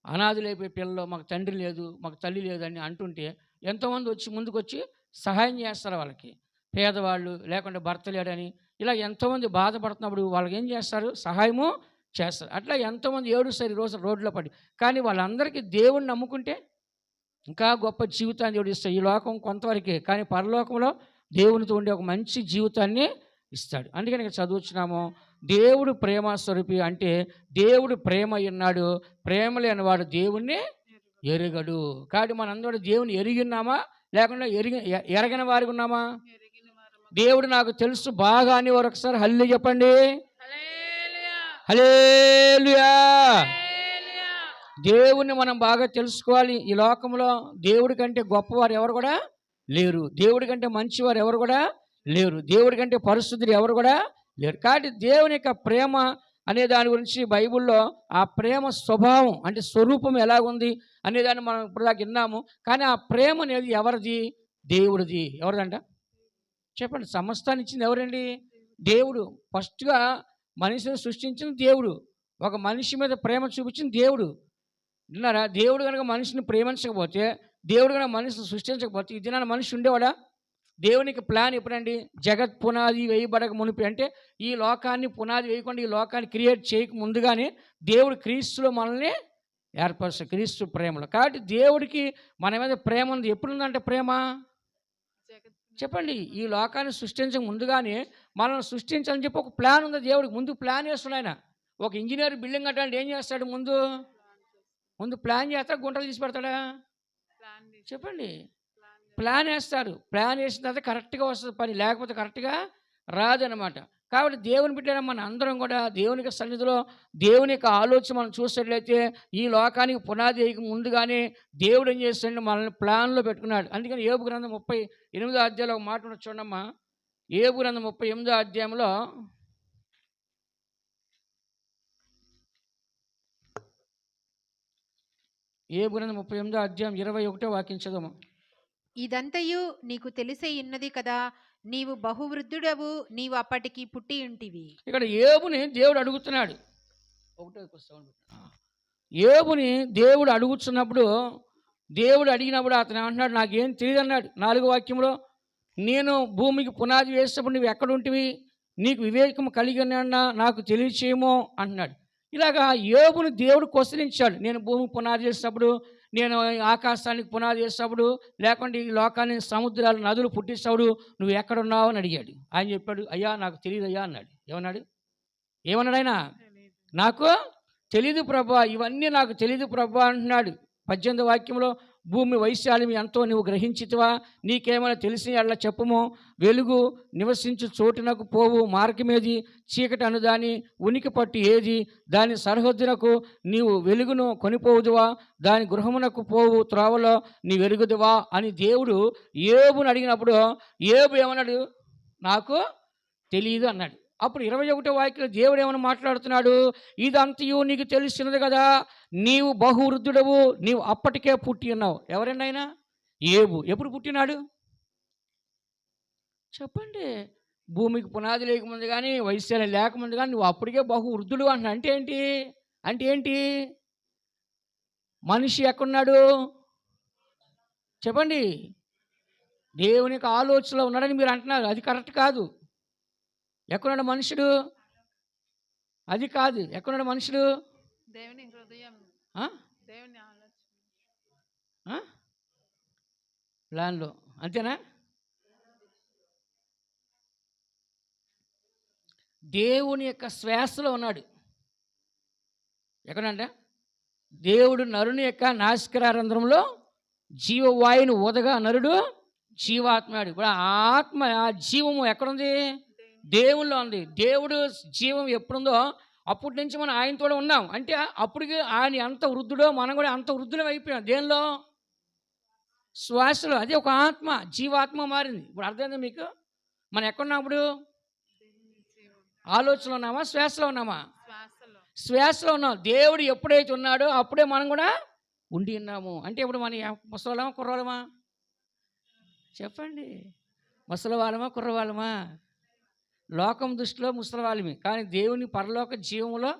అనాథులైపోయి పిల్లలు, మాకు తండ్రి లేదు, మాకు తల్లి లేదు అని అంటుంటే ఎంతోమంది వచ్చి ముందుకొచ్చి సహాయం చేస్తారు వాళ్ళకి. పేదవాళ్ళు, లేకుంటే భర్త లేడని, ఇలా ఎంతోమంది బాధపడుతున్నప్పుడు వాళ్ళకి ఏం చేస్తారు? సహాయము చేస్తారు. అట్లా ఎంతోమంది ఏడుస్తారు ఈరోజు రోడ్లో పడి. కానీ వాళ్ళందరికీ దేవుణ్ణి నమ్ముకుంటే ఇంకా గొప్ప జీవితాన్ని దేవుడు ఇస్తాడు. ఈ లోకం కొంతవరకే, కానీ పరలోకంలో దేవునితో ఉండే ఒక మంచి జీవితాన్ని ఇస్తాడు. అందుకని ఇక్కడ చదువుతున్నాము, దేవుడు ప్రేమ స్వరూపి అంటే దేవుడు ప్రేమ ఉన్నాడు, ప్రేమ లేనివాడు దేవుణ్ణి ఎరుగడు. కాబట్టి మనందరూ దేవుని ఎరిగి ఉన్నామా, లేకుండా ఎరగని వారికి ఉన్నామా? దేవుడు నాకు తెలుసు బాగా అని వారు ఒకసారి హల్లెలూయా చెప్పండి. హల్లెలూయా. దేవుణ్ణి మనం బాగా తెలుసుకోవాలి. ఈ లోకంలో దేవుడి కంటే గొప్పవారు ఎవరు కూడా లేరు, దేవుడి కంటే మంచివారు ఎవరు కూడా లేరు, దేవుడి కంటే పరిశుద్ధులు ఎవరు కూడా లేరు. కాబట్టి దేవుని యొక్క ప్రేమ అనే దాని గురించి బైబిల్లో ఆ ప్రేమ స్వభావం అంటే స్వరూపం ఎలాగుంది అనేదాన్ని మనం ఇప్పుడు దాకా విన్నాము. కానీ ఆ ప్రేమ అనేది ఎవరిది? దేవుడిది. ఎవరిదంట చెప్పండి. సమస్తాన్ని ఇచ్చింది ఎవరండి? దేవుడు. ఫస్ట్గా మనిషిని సృష్టించిన దేవుడు, ఒక మనిషి మీద ప్రేమ చూపించిన దేవుడు. విన్నారా? దేవుడు కనుక మనిషిని ప్రేమించకపోతే, దేవుడు కనుక మనిషిని సృష్టించకపోతే ఈ దినాన మనిషి ఉండేవాడా? దేవునికి ప్లాన్ ఎప్పుడండి? జగత్ పునాది వేయబడక మునిపి, అంటే ఈ లోకాన్ని పునాది వేయకుండా, ఈ లోకాన్ని క్రియేట్ చేయక ముందుగానే దేవుడు క్రీస్తులో మనల్ని ఏర్పరుస్తాడు, క్రీస్తు ప్రేమలో. కాబట్టి దేవుడికి మన మీద ప్రేమ ఉంది. ఎప్పుడుందంటే ప్రేమ చెప్పండి, ఈ లోకాన్ని సృష్టించక ముందుగానే మనల్ని సృష్టించాలని చెప్పి ఒక ప్లాన్ ఉంది దేవుడికి. ముందు ప్లాన్ చేస్తున్నాడు ఆయన. ఒక ఇంజనీర్ బిల్డింగ్ కట్టాలంటే ఏం చేస్తాడు? ముందు ప్లాన్ చేస్తాడా, గుంటలు తీసి పెడతాడా? చెప్పండి. ప్లాన్ వేస్తారు. ప్లాన్ వేసిన తర్వాత కరెక్ట్గా వస్తుంది పని, లేకపోతే కరెక్ట్గా రాదనమాట. కాబట్టి దేవుని బిడ్డ మన అందరం కూడా దేవునికి సన్నిధిలో దేవుని యొక్క ఆలోచన మనం చూసినట్లయితే ఈ లోకానికి పునాది వేయక ముందుగానే దేవుడు ఏం చేస్తాడు? మనల్ని ప్లాన్లో పెట్టుకున్నాడు. అందుకని యోబు గ్రంథం 38వ అధ్యాయంలో ఒక మాట ఉన్నది చూడమ్మా. యోబు గ్రంథం 38వ అధ్యాయంలో యోబు గ్రంథం 38వ అధ్యాయం 21వ వాక్యం చదవము. ఇదంతయు నీకు తెలిసే ఉన్నది కదా, నీవు బహువృద్ధుడవు, నీవు అప్పటికి పుట్టి ఉంటివి. ఇక్కడ యోబుని దేవుడు అడుగుతున్నాడు. యోబుని దేవుడు అడుగుతున్నప్పుడు, దేవుడు అడిగినప్పుడు అతను ఏమంటున్నాడు? నాకేం తెలియదు అన్నాడు. 4వ వాక్యంలో, నేను భూమికి పునాది వేసినప్పుడు నువ్వు ఎక్కడుంటివి, నీకు వివేకం కలిగినా నాకు తెలియచేయమో అంటున్నాడు. ఇలాగా యోబుని దేవుడు క్వశ్చనించాడు. నేను భూమికి పునాది చేసినప్పుడు, నేను ఆకాశానికి పునాది చేసినప్పుడు, లేకుంటే ఈ లోకాన్ని సముద్రాలు నదులు పుట్టిస్తాడు, నువ్వు ఎక్కడున్నావు అని అడిగాడు. ఆయన చెప్పాడు, అయ్యా నాకు తెలియదు అయ్యా అన్నాడు. ఏమన్నాడు ఆయన? నాకు తెలీదు ప్రభా, ఇవన్నీ నాకు తెలీదు ప్రభా అంటున్నాడు. 18వ వాక్యంలో, భూమి వైశాల్యం ఎంతో నువ్వు గ్రహించితివా, నీకేమైనా తెలిసిన అలా చెప్పుమో, వెలుగు నివసించు చోటునకు పోవు మార్గమేది, చీకటి అనుదాని ఉనికి పట్టు ఏది, దాని సరిహద్దునకు నీవు వెలుగును కొనిపోవుదువా, దాని గృహమునకు పోవు త్రోవలో నీ వెలుగుదువా అని దేవుడు యోబుని అడిగినప్పుడు యోబు ఏమన్నాడు? నాకు తెలియదు అన్నాడు. అప్పుడు 21వ వాక్యంలో దేవుడు ఏమని మాట్లాడుతున్నాడు? ఇదంతయు నీకు తెలిసినది కదా, నీవు బహువృద్ధుడవు, నీవు అప్పటికే పుట్టి ఉన్నావు. ఎవరండి ఆయన? యోబు. ఎప్పుడు పుట్టినాడు చెప్పండి? భూమికి పునాది లేకముందు కానీ, వైశాల్యం లేకముందు కానీ నువ్వు అప్పటికే బహువృద్ధుడు అంటున్నా. అంటే ఏంటి? మనిషి ఎక్కడున్నాడు చెప్పండి? దేవునికి ఆలోచనలో ఉన్నాడని మీరు అంటున్నారు, అది కరెక్ట్ కాదు. ఎక్కడున్నాడు మనుషుడు? అది కాదు. ఎక్కడున్నాడు మనుషుడు? దేవుని హృదయం, దేవుని ఆలోచన, ప్లాన్లో. అంతేనా? దేవుని యొక్క శ్వాసలో ఉన్నాడు. ఎక్కడంటే దేవుడు నరుని యొక్క నాసికారంధ్రంలో జీవవాయువును ఊదగా నరుడు జీవాత్మాడు. ఇప్పుడు ఆత్మ, ఆ జీవము ఎక్కడుంది? దేవుల్లో ఉంది. దేవుడు జీవం ఎప్పుడుందో అప్పటి నుంచి మనం ఆయనతో ఉన్నాం. అంటే అప్పటికి ఆయన ఎంత వృద్ధుడో మనం కూడా అంత వృద్ధులం అయిపోయాం. దేనిలో? శ్వాసలో అదే ఒక ఆత్మ, జీవాత్మ మారింది. ఇప్పుడు అర్థమైందా మీకు? మనం ఎక్కడున్నాం ఇప్పుడు? ఆలోచనలో ఉన్నామా? శ్వాసలో ఉన్నామా? శ్వాసలో ఉన్నాం. దేవుడు ఎప్పుడైతే ఉన్నాడో అప్పుడే మనం కూడా ఉండి ఉన్నాము. అంటే ఇప్పుడు మనం ముసలోళ్ళమా కుర్రోళ్ళమా? చెప్పండి. ముసలివాళ్ళమా కుర్రవాళ్ళమా? లోకం దృష్టిలో ముసలివాళ్ళమే. కానీ దేవుని పరలోక జీవంలో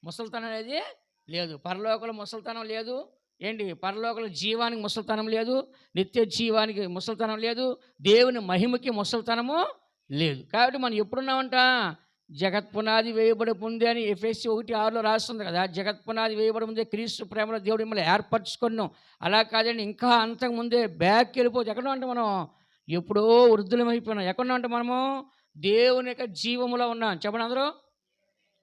ముసలితనం అనేది లేదు. పరలోకంలో ముసలితనం లేదు. ఏంటి? పరలోకంలో జీవానికి ముసలితనం లేదు. నిత్య జీవానికి ముసలితనం లేదు. దేవుని మహిమకి ముసలితనము లేదు. కాబట్టి మనం ఎప్పుడున్నామంట? జగత్పునాది వేయబడి ముందే అని ఎఫెసీ 1:6 రాస్తుంది కదా. జగత్పునాది వేయబడి ముందే క్రీస్తు ప్రేమలో దేవుడు మిమ్మల్ని ఏర్పరచుకున్నాం. అలా కాదండి, ఇంకా అంతకుముందే బ్యాక్కి వెళ్ళిపోవచ్చు. ఎక్కడ అంటే మనం ఎప్పుడో వృద్ధులమైపోయినాం. ఎక్కడ అంటే మనము దేవుని యొక్క జీవములో ఉన్నాం. చెప్పండి అందరూ.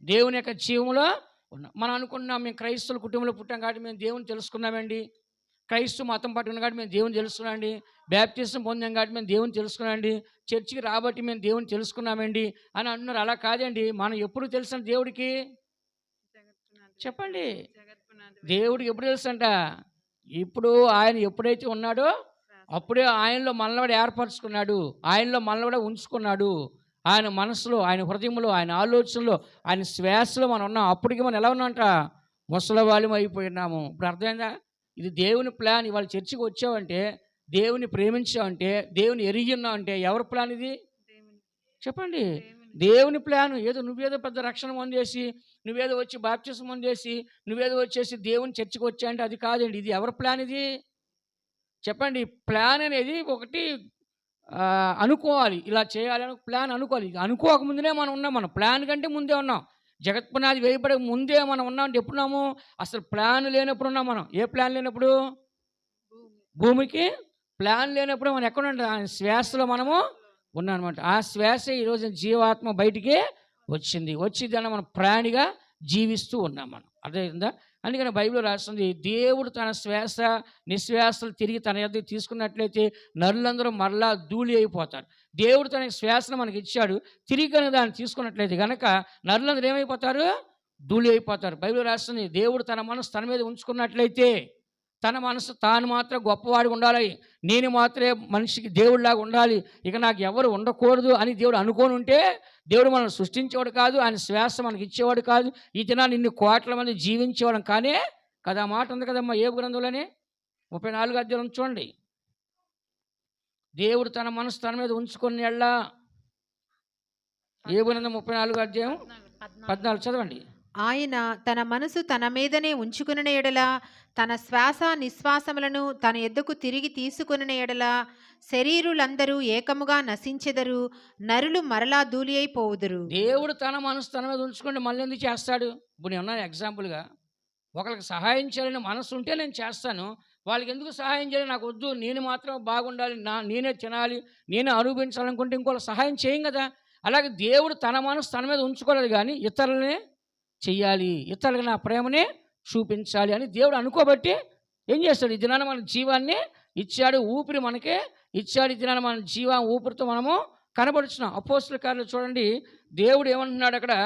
దేవుని యొక్క జీవములో ఉన్నాం. మనం అనుకున్నాం మేము క్రైస్తవుల కుటుంబంలో పుట్టాం కాబట్టి మేము దేవుని తెలుసుకున్నామండి. క్రైస్తవ మతం పట్టుకున్నాం కాబట్టి మేము దేవుని తెలుసుకున్నామండి. బ్యాప్టిజం పొందాం కాబట్టి మేము దేవుని తెలుసుకున్నామండి. చర్చికి రాబట్టి మేము దేవుని తెలుసుకున్నామండి అని అంటున్నారు. అలా కాదండి. మనం ఎప్పుడు తెలుసు దేవుడికి? చెప్పండి. దేవుడికి ఎప్పుడు తెలుసు అంట? ఇప్పుడు ఆయన ఎప్పుడైతే ఉన్నాడో అప్పుడే ఆయనలో మనల్ని ఏర్పరచుకున్నాడు. ఆయనలో మనల్ని ఉంచుకున్నాడు. ఆయన మనసులో, ఆయన హృదయంలో, ఆయన ఆలోచనలో, ఆయన శ్వాసలో మనం ఉన్నాం. అప్పటికి మనం ఎలా ఉన్నామంట? ముసలివాళ్ళం అయిపోయినాము. ఇప్పుడు అర్థమైందా? ఇది దేవుని ప్లాన్. ఇవాళ చర్చికి వచ్చావంటే, దేవుని ప్రేమించావంటే, దేవుని ఎరిగి ఉన్నావంటే ఎవరి ప్లాన్ ఇది? చెప్పండి. దేవుని ప్లాను. ఏదో నువ్వేదో పెద్ద రక్షణ పొందేసి, నువ్వేదో వచ్చి బాప్తిసం పొందేసి, నువ్వేదో వచ్చేసి దేవుని చర్చికి వచ్చాయంటే అది కాదండి. ఇది ఎవరి ప్లాన్ ఇది? చెప్పండి. ప్లాన్ అనేది ఒకటి అనుకోవాలి. ఇలా చేయాలని ప్లాన్ అనుకోవాలి. అనుకోకముందునే మనం ఉన్నాం. మనం ప్లాన్ కంటే ముందే ఉన్నాం. జగత్పునాది వేయబడే ముందే మనం ఉన్నాం. అంటే ఎప్పుడున్నాము? అసలు ప్లాన్ లేనప్పుడు ఉన్నాం మనం. ఏ ప్లాన్ లేనప్పుడు? భూమికి ప్లాన్ లేనప్పుడు మనం ఎక్కడ ఉంటాం? ఆయన శ్వాసలో మనము ఉన్నాం అనమాట. ఆ శ్వాస ఈరోజు జీవాత్మ బయటికి వచ్చింది. వచ్చి దాన్ని మనం ప్రాణిగా జీవిస్తూ ఉన్నాం మనం. అర్థమైందా? అందుకని బైబిల్ రాస్తుంది, దేవుడు తన శ్వాస నిశ్వాసలు తిరిగి తన యొద్దకు తీసుకున్నట్లయితే నరులందరూ మరలా ధూళి అయిపోతారు. దేవుడు తన శ్వాసను మనకి ఇచ్చాడు. తిరిగి కనుక దాన్ని తీసుకున్నట్లయితే కనుక నరులందరూ ఏమైపోతారు? ధూళి అయిపోతారు. బైబిల్ రాస్తుంది, దేవుడు తన మనసు తన మీద ఉంచుకున్నట్లయితే, తన మనసు తాను మాత్రం గొప్పవాడిగా ఉండాలి, నేను మాత్రమే మనిషికి దేవుడిలాగా ఉండాలి, ఇక నాకు ఎవరు ఉండకూడదు అని దేవుడు అనుకోని ఉంటే దేవుడు మనల్ని సృష్టించేవాడు కాదు. ఆయన శ్వాస మనకి ఇచ్చేవాడు కాదు. ఈ దినాన్ని ఇన్ని కోట్ల మంది జీవించేవాడు కానీ కదా. మాట ఉంది కదమ్మా యోబు గ్రంథంలోనే 34 అధ్యాయం చూడండి. దేవుడు తన మనసు తన మీద ఉంచుకొని ఎళ్ళా. యోబు గ్రంథం 34 అధ్యాయం 14 చదవండి. ఆయన తన మనసు తన మీదనే ఉంచుకున్న ఎడల, తన శ్వాస నిశ్వాసములను తన ఎద్దుకు తిరిగి తీసుకున్న ఎడల శరీరులందరూ ఏకముగా నశించెదరు, నరులు మరలా ధూళి అయిపోవుదురు. దేవుడు తన మనసు తన మీద ఉంచుకుంటే మళ్ళీ ఎందుకు చేస్తాడు? ఇప్పుడు నేను ఉన్నాను ఎగ్జాంపుల్గా. ఒకరికి సహాయం చేయాలని మనసు ఉంటే నేను చేస్తాను. వాళ్ళకి ఎందుకు సహాయం చేయాలి? నాకు వద్దు, నేను మాత్రం బాగుండాలి, నేనే తినాలి, నేనే అనుభవించాలనుకుంటే ఇంకోళ్ళకి సహాయం చేయం కదా. అలాగే దేవుడు తన మనసు తన మీద ఉంచుకోలేదు కానీ ఇతరులనే చెయ్యాలి, ఇతరులకు నా ప్రేమనే చూపించాలి అని దేవుడు అనుకోబట్టి ఏం చేస్తాడు? ఈ దినాన మన జీవాన్ని ఇచ్చాడు, ఊపిరి మనకే ఇచ్చాడు. ఈ దినాన మన ఊపిరితో మనము కనబడుచున్నాం. అపోస్తలుల కార్యాలు చూడండి, దేవుడు ఏమంటున్నాడు అక్కడ?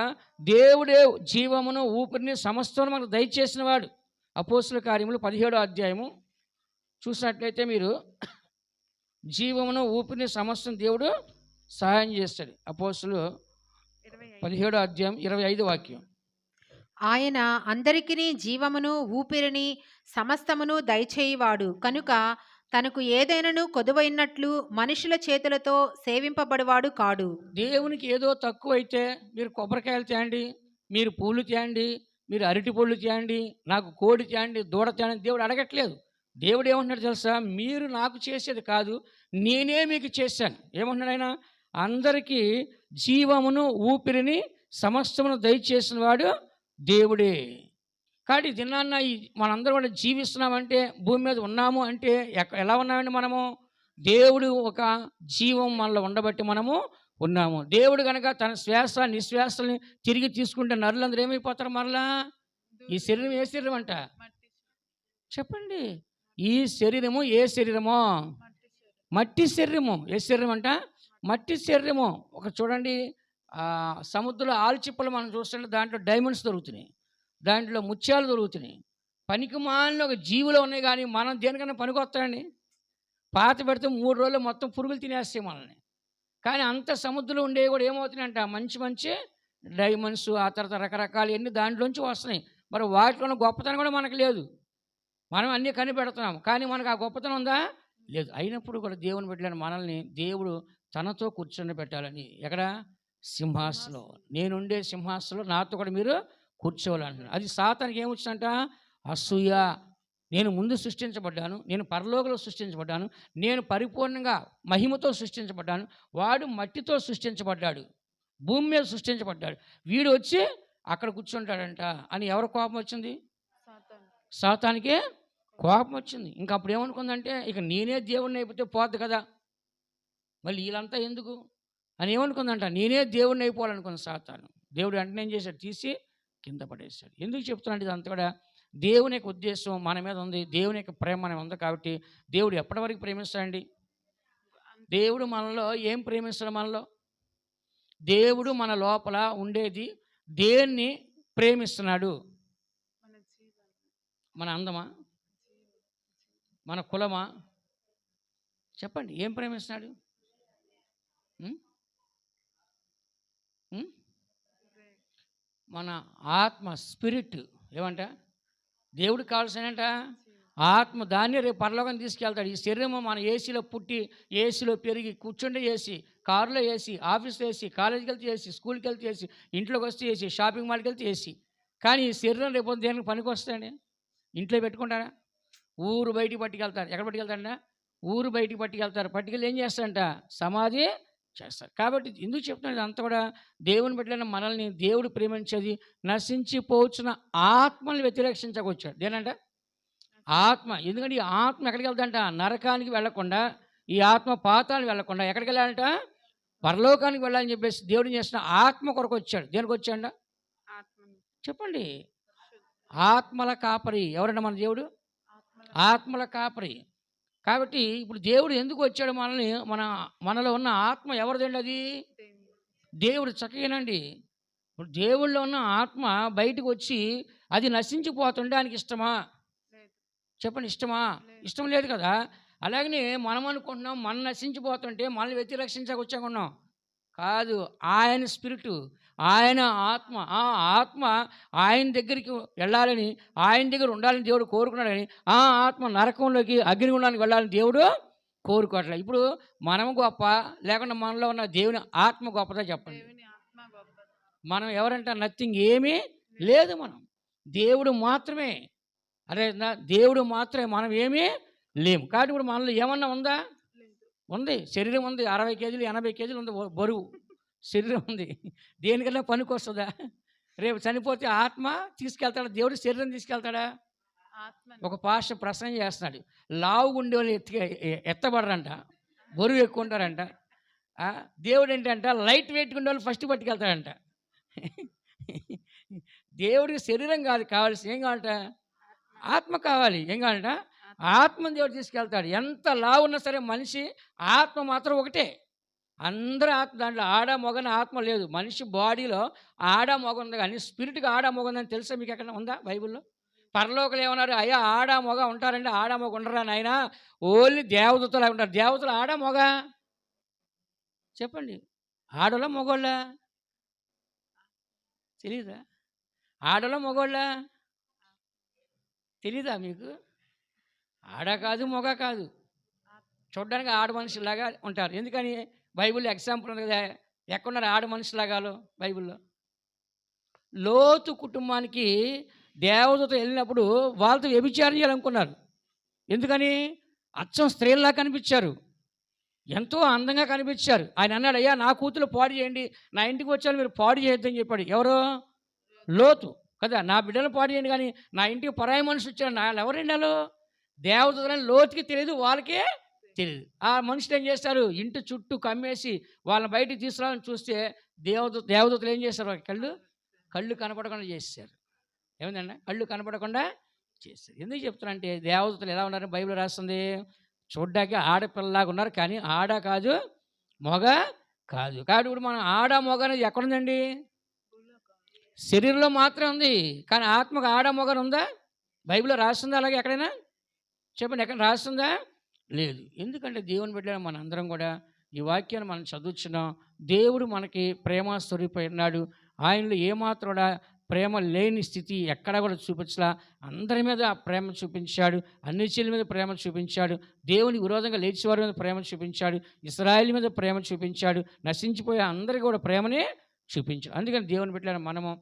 దేవుడే జీవమును ఊపిరిని సమస్తమును మనకు దయచేసిన వాడు. అపోస్తలుల కార్యములు 17వ అధ్యాయము చూసినట్లయితే మీరు జీవమును ఊపిరిని సమస్తం దేవుడు సహాయం చేస్తాడు. అపోస్తలు 17వ అధ్యాయం 25వ వాక్యం. ఆయన అందరికిని జీవమును ఊపిరిని సమస్తమును దయచేయువాడు కనుక తనకు ఏదైనాను కొదువైనట్లు మనుషుల చేతులతో సేవింపబడువాడు కాడు. దేవునికి ఏదో తక్కువైతే మీరు కొబ్బరికాయలు తేండి, మీరు పూలు తేండి, మీరు అరటి పళ్ళు తేండి, నాకు కోడి తేండి, దూడ తేండి దేవుడు అడగట్లేదు. దేవుడు ఏమంటున్నాడు తెలుసా? మీరు నాకు చేసేది కాదు, నేనే మీకు చేశాను. ఏమంటున్నాడు ఆయన? అందరికీ జీవమును ఊపిరిని సమస్తమును దయచేసిన వాడు దేవుడే. కాబట్టి దినాన్న మనందరం కూడా జీవిస్తున్నామంటే, భూమి మీద ఉన్నాము అంటే ఎలా ఉన్నామండి మనము? దేవుడు ఒక జీవం మనలో ఉండబట్టి మనము ఉన్నాము. దేవుడు కనుక తన శ్వాస నిశ్వాసల్ని తిరిగి తీసుకుంటే నరులందరూ ఏమైపోతారు? మరలా ఈ శరీరం ఏ శరీరం అంట? చెప్పండి. ఈ శరీరము ఏ శరీరమో? మట్టి శరీరము. ఏ శరీరం అంట? మట్టి శరీరము. ఒక చూడండి, సముద్రంలో ఆల్చిప్పలు మనం చూస్తుంటే దాంట్లో డైమండ్స్ దొరుకుతున్నాయి, దాంట్లో ముత్యాలు దొరుకుతున్నాయి. పనికి మాలిన ఒక జీవులు ఉన్నాయి కానీ మనం దేనికన్నా పనికొస్తాయండి? పాత పెడితే 3 రోజులు మొత్తం పురుగులు తినేస్తాయి మనల్ని. కానీ అంత సముద్రంలో ఉండేవి కూడా ఏమవుతున్నాయంట, మంచి మంచి డైమండ్స్, ఆ తర్వాత రకరకాలు ఎన్ని దాంట్లోంచి వస్తున్నాయి. మరి వాటిలో ఉన్న గొప్పతనం కూడా మనకు లేదు. మనం అన్నీ కనిపెడుతున్నాం, కానీ మనకు ఆ గొప్పతనం ఉందా? లేదు. అయినప్పుడు కూడా దేవుని బిడ్డలైన మనల్ని దేవుడు తనతో కూర్చొని ఎక్కడ? సింహాసనం. నేనుండే సింహాసనంలో నాతో కూడా మీరు కూర్చోవాలంటున్నాడు. అది సాతానికి ఏమొచ్చిందంట? అసూయ. నేను ముందు సృష్టించబడ్డాను, నేను పరలోకంలో సృష్టించబడ్డాను, నేను పరిపూర్ణంగా మహిమతో సృష్టించబడ్డాను, వాడు మట్టితో సృష్టించబడ్డాడు, భూమి మీద సృష్టించబడ్డాడు, వీడు వచ్చి అక్కడ కూర్చుంటాడంట అని ఎవరు కోపం వచ్చింది? సాతానికే కోపం వచ్చింది. ఇంక అప్పుడు ఏమనుకుందంటే, ఇక నేనే దేవుణ్ణి అయిపోతే పోద్ది కదా, మళ్ళీ వీళ్ళంతా ఎందుకు అని ఏమనుకుందంట, నేనే దేవుణ్ణి అయిపోవాలనుకున్న సాతాను. దేవుడు వెంటనే ఏం చేశాడు? తీసి కింద పడేశాడు. ఎందుకు చెప్తున్నాడు ఇదంతా కూడా? దేవుని యొక్క ఉద్దేశం మన మీద ఉంది, దేవుని యొక్క ప్రేమ మన ఉంది. కాబట్టి దేవుడు ఎప్పటి వరకు ప్రేమిస్తాడండి? దేవుడు మనలో ఏం ప్రేమిస్తాడు? మనలో దేవుడు మన లోపల ఉండేది దేన్ని ప్రేమిస్తున్నాడు? మన అందమా? మన కులమా? చెప్పండి, ఏం ప్రేమిస్తున్నాడు? మన ఆత్మ, స్పిరిట్. ఏమంట? దేవుడికి కావాల్సినంట ఆత్మ. దాన్ని రేపు పరలోకం తీసుకెళ్తాడు. ఈ శరీరం మన ఏసీలో పుట్టి, ఏసీలో పెరిగి, కూర్చుండే ఏసీ, కారులో ఏసీ, ఆఫీస్లో ఏసీ, కాలేజీకి వెళ్తే ఏసీ, స్కూల్కి వెళ్తే ఏసీ, ఇంట్లోకి వస్తే ఏసీ, షాపింగ్ మాల్కి వెళ్తే ఏసీ. కానీ ఈ శరీరం రేపు దేనికి పనికి వస్తాయండి? ఇంట్లో పెట్టుకుంటారా? ఊరు బయటికి పట్టుకెళ్తారు. ఎక్కడ పట్టుకెళ్తారంట? ఊరు బయటికి పట్టుకెళ్తారు. పట్టుకెళ్ళి ఏం చేస్తారంట? సమాధి చేస్తారు. కాబట్టి ఎందుకు చెప్తున్నాడు అంతా కూడా? దేవుని బిడ్డలైన మనల్ని దేవుడు ప్రేమించేది నశించిపోవచ్చున్న ఆత్మల్ని వ్యతిరేక్షించకొచ్చాడు. దేనంట? ఆత్మ. ఎందుకంటే ఈ ఆత్మ ఎక్కడికి వెళ్తాడంట? నరకానికి వెళ్లకుండా, ఈ ఆత్మ పాతాళానికి వెళ్లకుండా ఎక్కడికి వెళ్ళాలంట? పరలోకానికి వెళ్ళాలని చెప్పేసి దేవుడు చేసిన ఆత్మ కొరకు వచ్చాడు. దేనికి వచ్చాడంట? చెప్పండి. ఆత్మల కాపరి. ఎవరంట మన దేవుడు? ఆత్మల కాపరి. కాబట్టి ఇప్పుడు దేవుడు ఎందుకు వచ్చాడు? మనల్ని మనలో ఉన్న ఆత్మ ఎవరిదండి? అది దేవుడు. చక్కగానండి. ఇప్పుడు దేవుళ్ళో ఉన్న ఆత్మ బయటకు వచ్చి అది నశించిపోతుంటే ఆయనకి ఇష్టమా? చెప్పండి, ఇష్టమా? ఇష్టం లేదు కదా. అలాగనే మనం అనుకుంటున్నాం మనం నశించిపోతుంటే మనల్ని వ్యతిరక్షించక వచ్చాకున్నాం. కాదు, ఆయన స్పిరిటు, ఆయన ఆత్మ. ఆ ఆత్మ ఆయన దగ్గరికి వెళ్ళాలని, ఆయన దగ్గర ఉండాలని దేవుడు కోరుకున్నాడని, ఆ ఆత్మ నరకంలోకి, అగ్నిగుండానికి వెళ్ళాలని దేవుడు కోరుకోవట్లేదు. ఇప్పుడు మనం గొప్ప, లేకుండా మనలో ఉన్న దేవుని ఆత్మ గొప్పదా? చెప్పండి. మనం ఎవరంటే నథింగ్, ఏమీ లేదు. మనం దేవుడు మాత్రమే. అదే దేవుడు మాత్రమే, మనం ఏమీ లేము. కాబట్టి ఇప్పుడు మనలో ఏమన్నా ఉందా? ఉంది. శరీరం ఉంది. 60 కేజీలు 80 కేజీలు ఉంది బరువు శరీరం ఉంది. దేనికన్నా పనికి వస్తుందా? రేపు చనిపోతే ఆత్మ తీసుకెళ్తాడా? దేవుడు శరీరం తీసుకెళ్తాడా? ఒక పాస్టర్ ప్రసంగం చేస్తున్నాడు. లావు ఉండే వాళ్ళు ఎత్తబడరంట, బరువు ఎక్కువ ఉంటారంట. దేవుడు ఏంటంట, లైట్ వెయిట్ ఉండే వాళ్ళు ఫస్ట్ పట్టుకెళ్తాడంట. దేవుడికి శరీరం కాదు కావాల్సి, ఏం కావాలంట? ఆత్మ కావాలి. ఏం కావాలంట? ఆత్మని దేవుడు తీసుకెళ్తాడు. ఎంత లావు ఉన్నా సరే మనిషి ఆత్మ మాత్రం ఒకటే. అందరూ ఆత్మ, దాంట్లో ఆడ మొగని ఆత్మ లేదు. మనిషి బాడీలో ఆడ మొగ ఉంది, కానీ స్పిరిట్కి ఆడ మొగ ఉందని తెలుసా మీకు? ఎక్కడ ఉందా బైబిల్లో? పరలోకలు ఏమన్నారు? అయ్యా ఆడ మొగ ఉంటారండి. ఆడ మొగ ఉండరా నాయన, ఓన్లీ దేవదూతలా ఉంటారు. దేవతలు ఆడ మొగ? చెప్పండి. ఆడోళ్ళ మొగోళ్ళ? తెలీదా? ఆడోళ్ళ మొగోళ్ళ? తెలీదా మీకు? ఆడ కాదు, మొగ కాదు, చూడ్డానికి ఆడ మనిషిలాగా ఉంటారు. ఎందుకని? బైబిల్లో ఎగ్జాంపుల్ ఉంది కదా. ఎక్కడున్నారు ఆడ మనిషిలాగాలో బైబిల్లో? లోతు కుటుంబానికి దేవదూత వెళ్ళినప్పుడు వాళ్ళతో వ్యభిచారం చేయాలనుకున్నారు. ఎందుకని? అచ్చం స్త్రీల్లా కనిపించారు, ఎంతో అందంగా కనిపించారు. ఆయన అన్నాడు, అయ్యా నా కూతురు పాడు చేయండి, నా ఇంటికి వచ్చాను, మీరు పాడు చేయొద్దని చెప్పాడు. ఎవరు? లోతు కదా. నా బిడ్డలు పాడు చేయండి, కానీ నా ఇంటికి పరాయి మనిషి వచ్చాడు. నా ఎవరండి వాళ్ళు? దేవదూతలని లోతుకి తెలియదు, వాళ్ళకే తెలియదు. ఆ మనుషులు ఏం చేస్తారు? ఇంటి చుట్టూ కమ్మేసి వాళ్ళని బయటికి తీసుకురావాలని చూస్తే దేవదూతలు ఏం చేస్తారు? కళ్ళు కనపడకుండా చేశారు. ఏమిందండి? కళ్ళు కనపడకుండా చేశారు. ఎందుకు చెప్తారంటే, దేవదూతలు ఎలా ఉన్నారని బైబిల్ రాస్తుంది? చూడ్డానికి ఆడపిల్లలాగా ఉన్నారు, కానీ ఆడ కాదు, మొగ కాదు. కాబట్టి ఇప్పుడు మనం ఆడ మొగ అనేది ఎక్కడుందండి? శరీరంలో మాత్రమే ఉంది, కానీ ఆత్మకు ఆడ మొగ ఉందా? బైబిల్లో రాస్తుందా? అలాగే ఎక్కడైనా చెప్పండి, ఎక్కడ రాస్తుందా? లేదు. ఎందుకంటే దేవుని బిడ్డలైన మనందరం కూడా ఈ వాక్యాన్ని మనం చదువుతున్నాం. దేవుడు మనకి ప్రేమ స్వరూపై ఉన్నాడు. ఆయనలో ఏమాత్రం కూడా ప్రేమ లేని స్థితి ఎక్కడా కూడా చూపించలా. అందరి మీద ఆ ప్రేమ చూపించాడు. అన్ని చెల్లి మీద ప్రేమ చూపించాడు. దేవునికి విరోధంగా లేచేవారి మీద ప్రేమ చూపించాడు. ఇశ్రాయేలు మీద ప్రేమ చూపించాడు. నశించిపోయే అందరికీ కూడా ప్రేమనే చూపించాడు. అందుకని దేవుని బిడ్డలైన మనము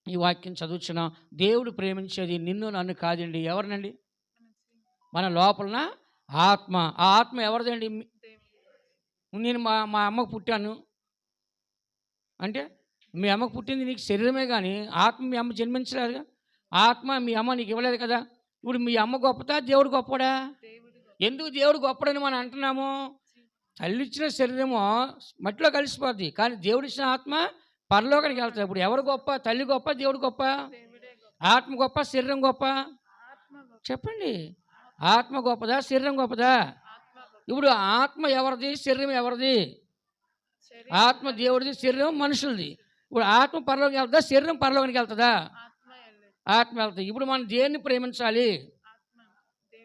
ఈ వాక్యం చదువుతున్నాం. దేవుడు ప్రేమించేది నిన్ను నన్ను కాదండి. ఎవరినండి? మన లోపలన ఆత్మ. ఆ ఆత్మ ఎవరిదండి? నేను మా మా అమ్మకు పుట్టాను అంటే మీ అమ్మకు పుట్టింది నీకు శరీరమే, కానీ ఆత్మ మీ అమ్మ జన్మించలేదుగా. ఆత్మ మీ అమ్మ నీకు ఇవ్వలేదు కదా. ఇప్పుడు మీ అమ్మ గొప్పదా, దేవుడు గొప్పడా? ఎందుకు దేవుడు గొప్పడని మనం అంటున్నాము? తల్లి ఇచ్చిన శరీరము మట్టిలో కలిసిపోద్ది, కానీ దేవుడిచ్చిన ఆత్మ పరలోకానికి వెళ్తుంది. ఇప్పుడు ఎవరు గొప్ప? తల్లి గొప్ప, దేవుడు గొప్ప? ఆత్మ గొప్ప, శరీరం గొప్ప? చెప్పండి. ఆత్మ గొప్పదా, శరీరం గొప్పదా? ఇప్పుడు ఆత్మ ఎవరిది, శరీరం ఎవరిది? ఆత్మ దేవుడిది, శరీరం మనుషులది. ఇప్పుడు ఆత్మ పరలోకి వెళ్తుందా, శరీరం పరలోకానికి వెళ్తుందా? ఆత్మ వెళ్తుంది. ఇప్పుడు మనం దేన్ని ప్రేమించాలి?